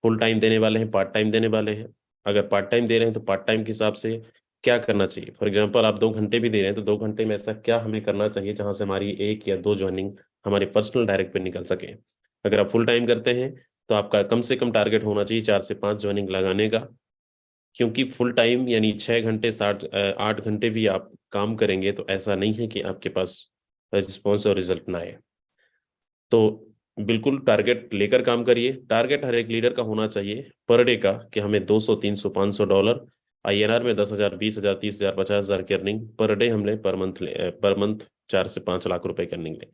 फुल टाइम देने वाले हैं पार्ट टाइम देने वाले हैं। अगर पार्ट टाइम दे रहे हैं तो पार्ट टाइम के हिसाब से क्या करना चाहिए। फॉर एग्जांपल आप 2 घंटे भी दे रहे हैं तो 2 घंटे में ऐसा क्या हमें करना चाहिए जहां से हमारी 1 या 2 ज्वाइनिंग हमारे पर्सनल डायरेक्ट पे निकल सके। अगर आप फुल टाइम करते हैं तो आपका कम से कम टारगेट होना चाहिए 4 से 5 ज्वाइनिंग लगाने का, क्योंकि फुल टाइम यानी 6 घंटे 8 घंटे भी आप काम करेंगे तो ऐसा नहीं है कि आपके पास रिस्पॉन्स और रिजल्ट ना आए। तो बिल्कुल टारगेट लेकर काम करिए। टारगेट हर एक लीडर का होना चाहिए पर डे का कि हमें 200 300 500 डॉलर INR में 10,000 20,000 30,000 50,000 की अर्निंग पर डे हम ले, पर मंथ 4 से 5 लाख रुपए की अर्निंग ले।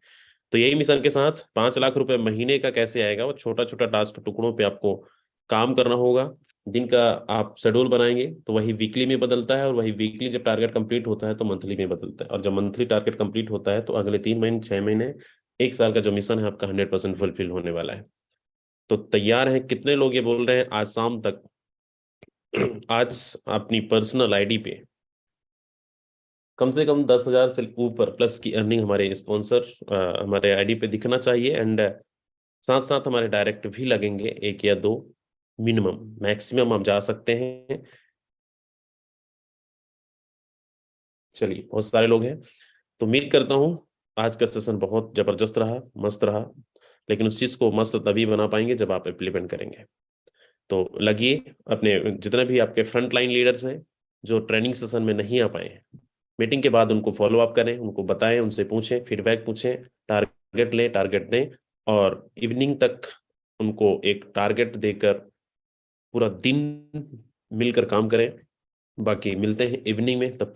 तो यही मिशन के साथ 5 लाख रुपए महीने का कैसे आएगा, वो छोटा छोटा टास्क टुकड़ों पे आपको काम करना होगा। दिन का आप शेड्यूल बनाएंगे तो वही वीकली में बदलता है, और वही वीकली जब टारगेट कंप्लीट होता है तो मंथली में बदलता है, और जब मंथली टारगेट कंप्लीट होता है तो अगले 3 महीने 6 महीने 1 साल का जो मिशन है आपका 100% फुलफिल होने वाला है। तो तैयार हैं कितने लोग ये बोल रहे हैं आज शाम तक आज अपनी पर्सनल आईडी पे कम से कम 10,000 से ऊपर प्लस की अर्निंग हमारे स्पॉन्सर हमारे आईडी पे दिखना चाहिए। एंड साथ साथ हमारे डायरेक्ट भी लगेंगे 1 या 2 मिनिमम, मैक्सिमम हम जा सकते हैं। चलिए बहुत सारे लोग हैं, तो उम्मीद करता हूँ आज का सेशन बहुत जबरदस्त रहा, मस्त रहा, लेकिन उस चीज को मस्त तभी बना पाएंगे जब आप इम्प्लीमेंट करेंगे। तो लगिए अपने जितने भी आपके फ्रंट लाइन लीडर्स हैं जो ट्रेनिंग सेशन में नहीं आ पाए, मीटिंग के बाद उनको फॉलो अप करें, उनको बताएं, उनसे पूछें, फीडबैक पूछें, टारगेट लें, टारगेट दें, और इवनिंग तक उनको एक टारगेट देकर पूरा दिन मिलकर काम करें। बाकी मिलते हैं इवनिंग में, तब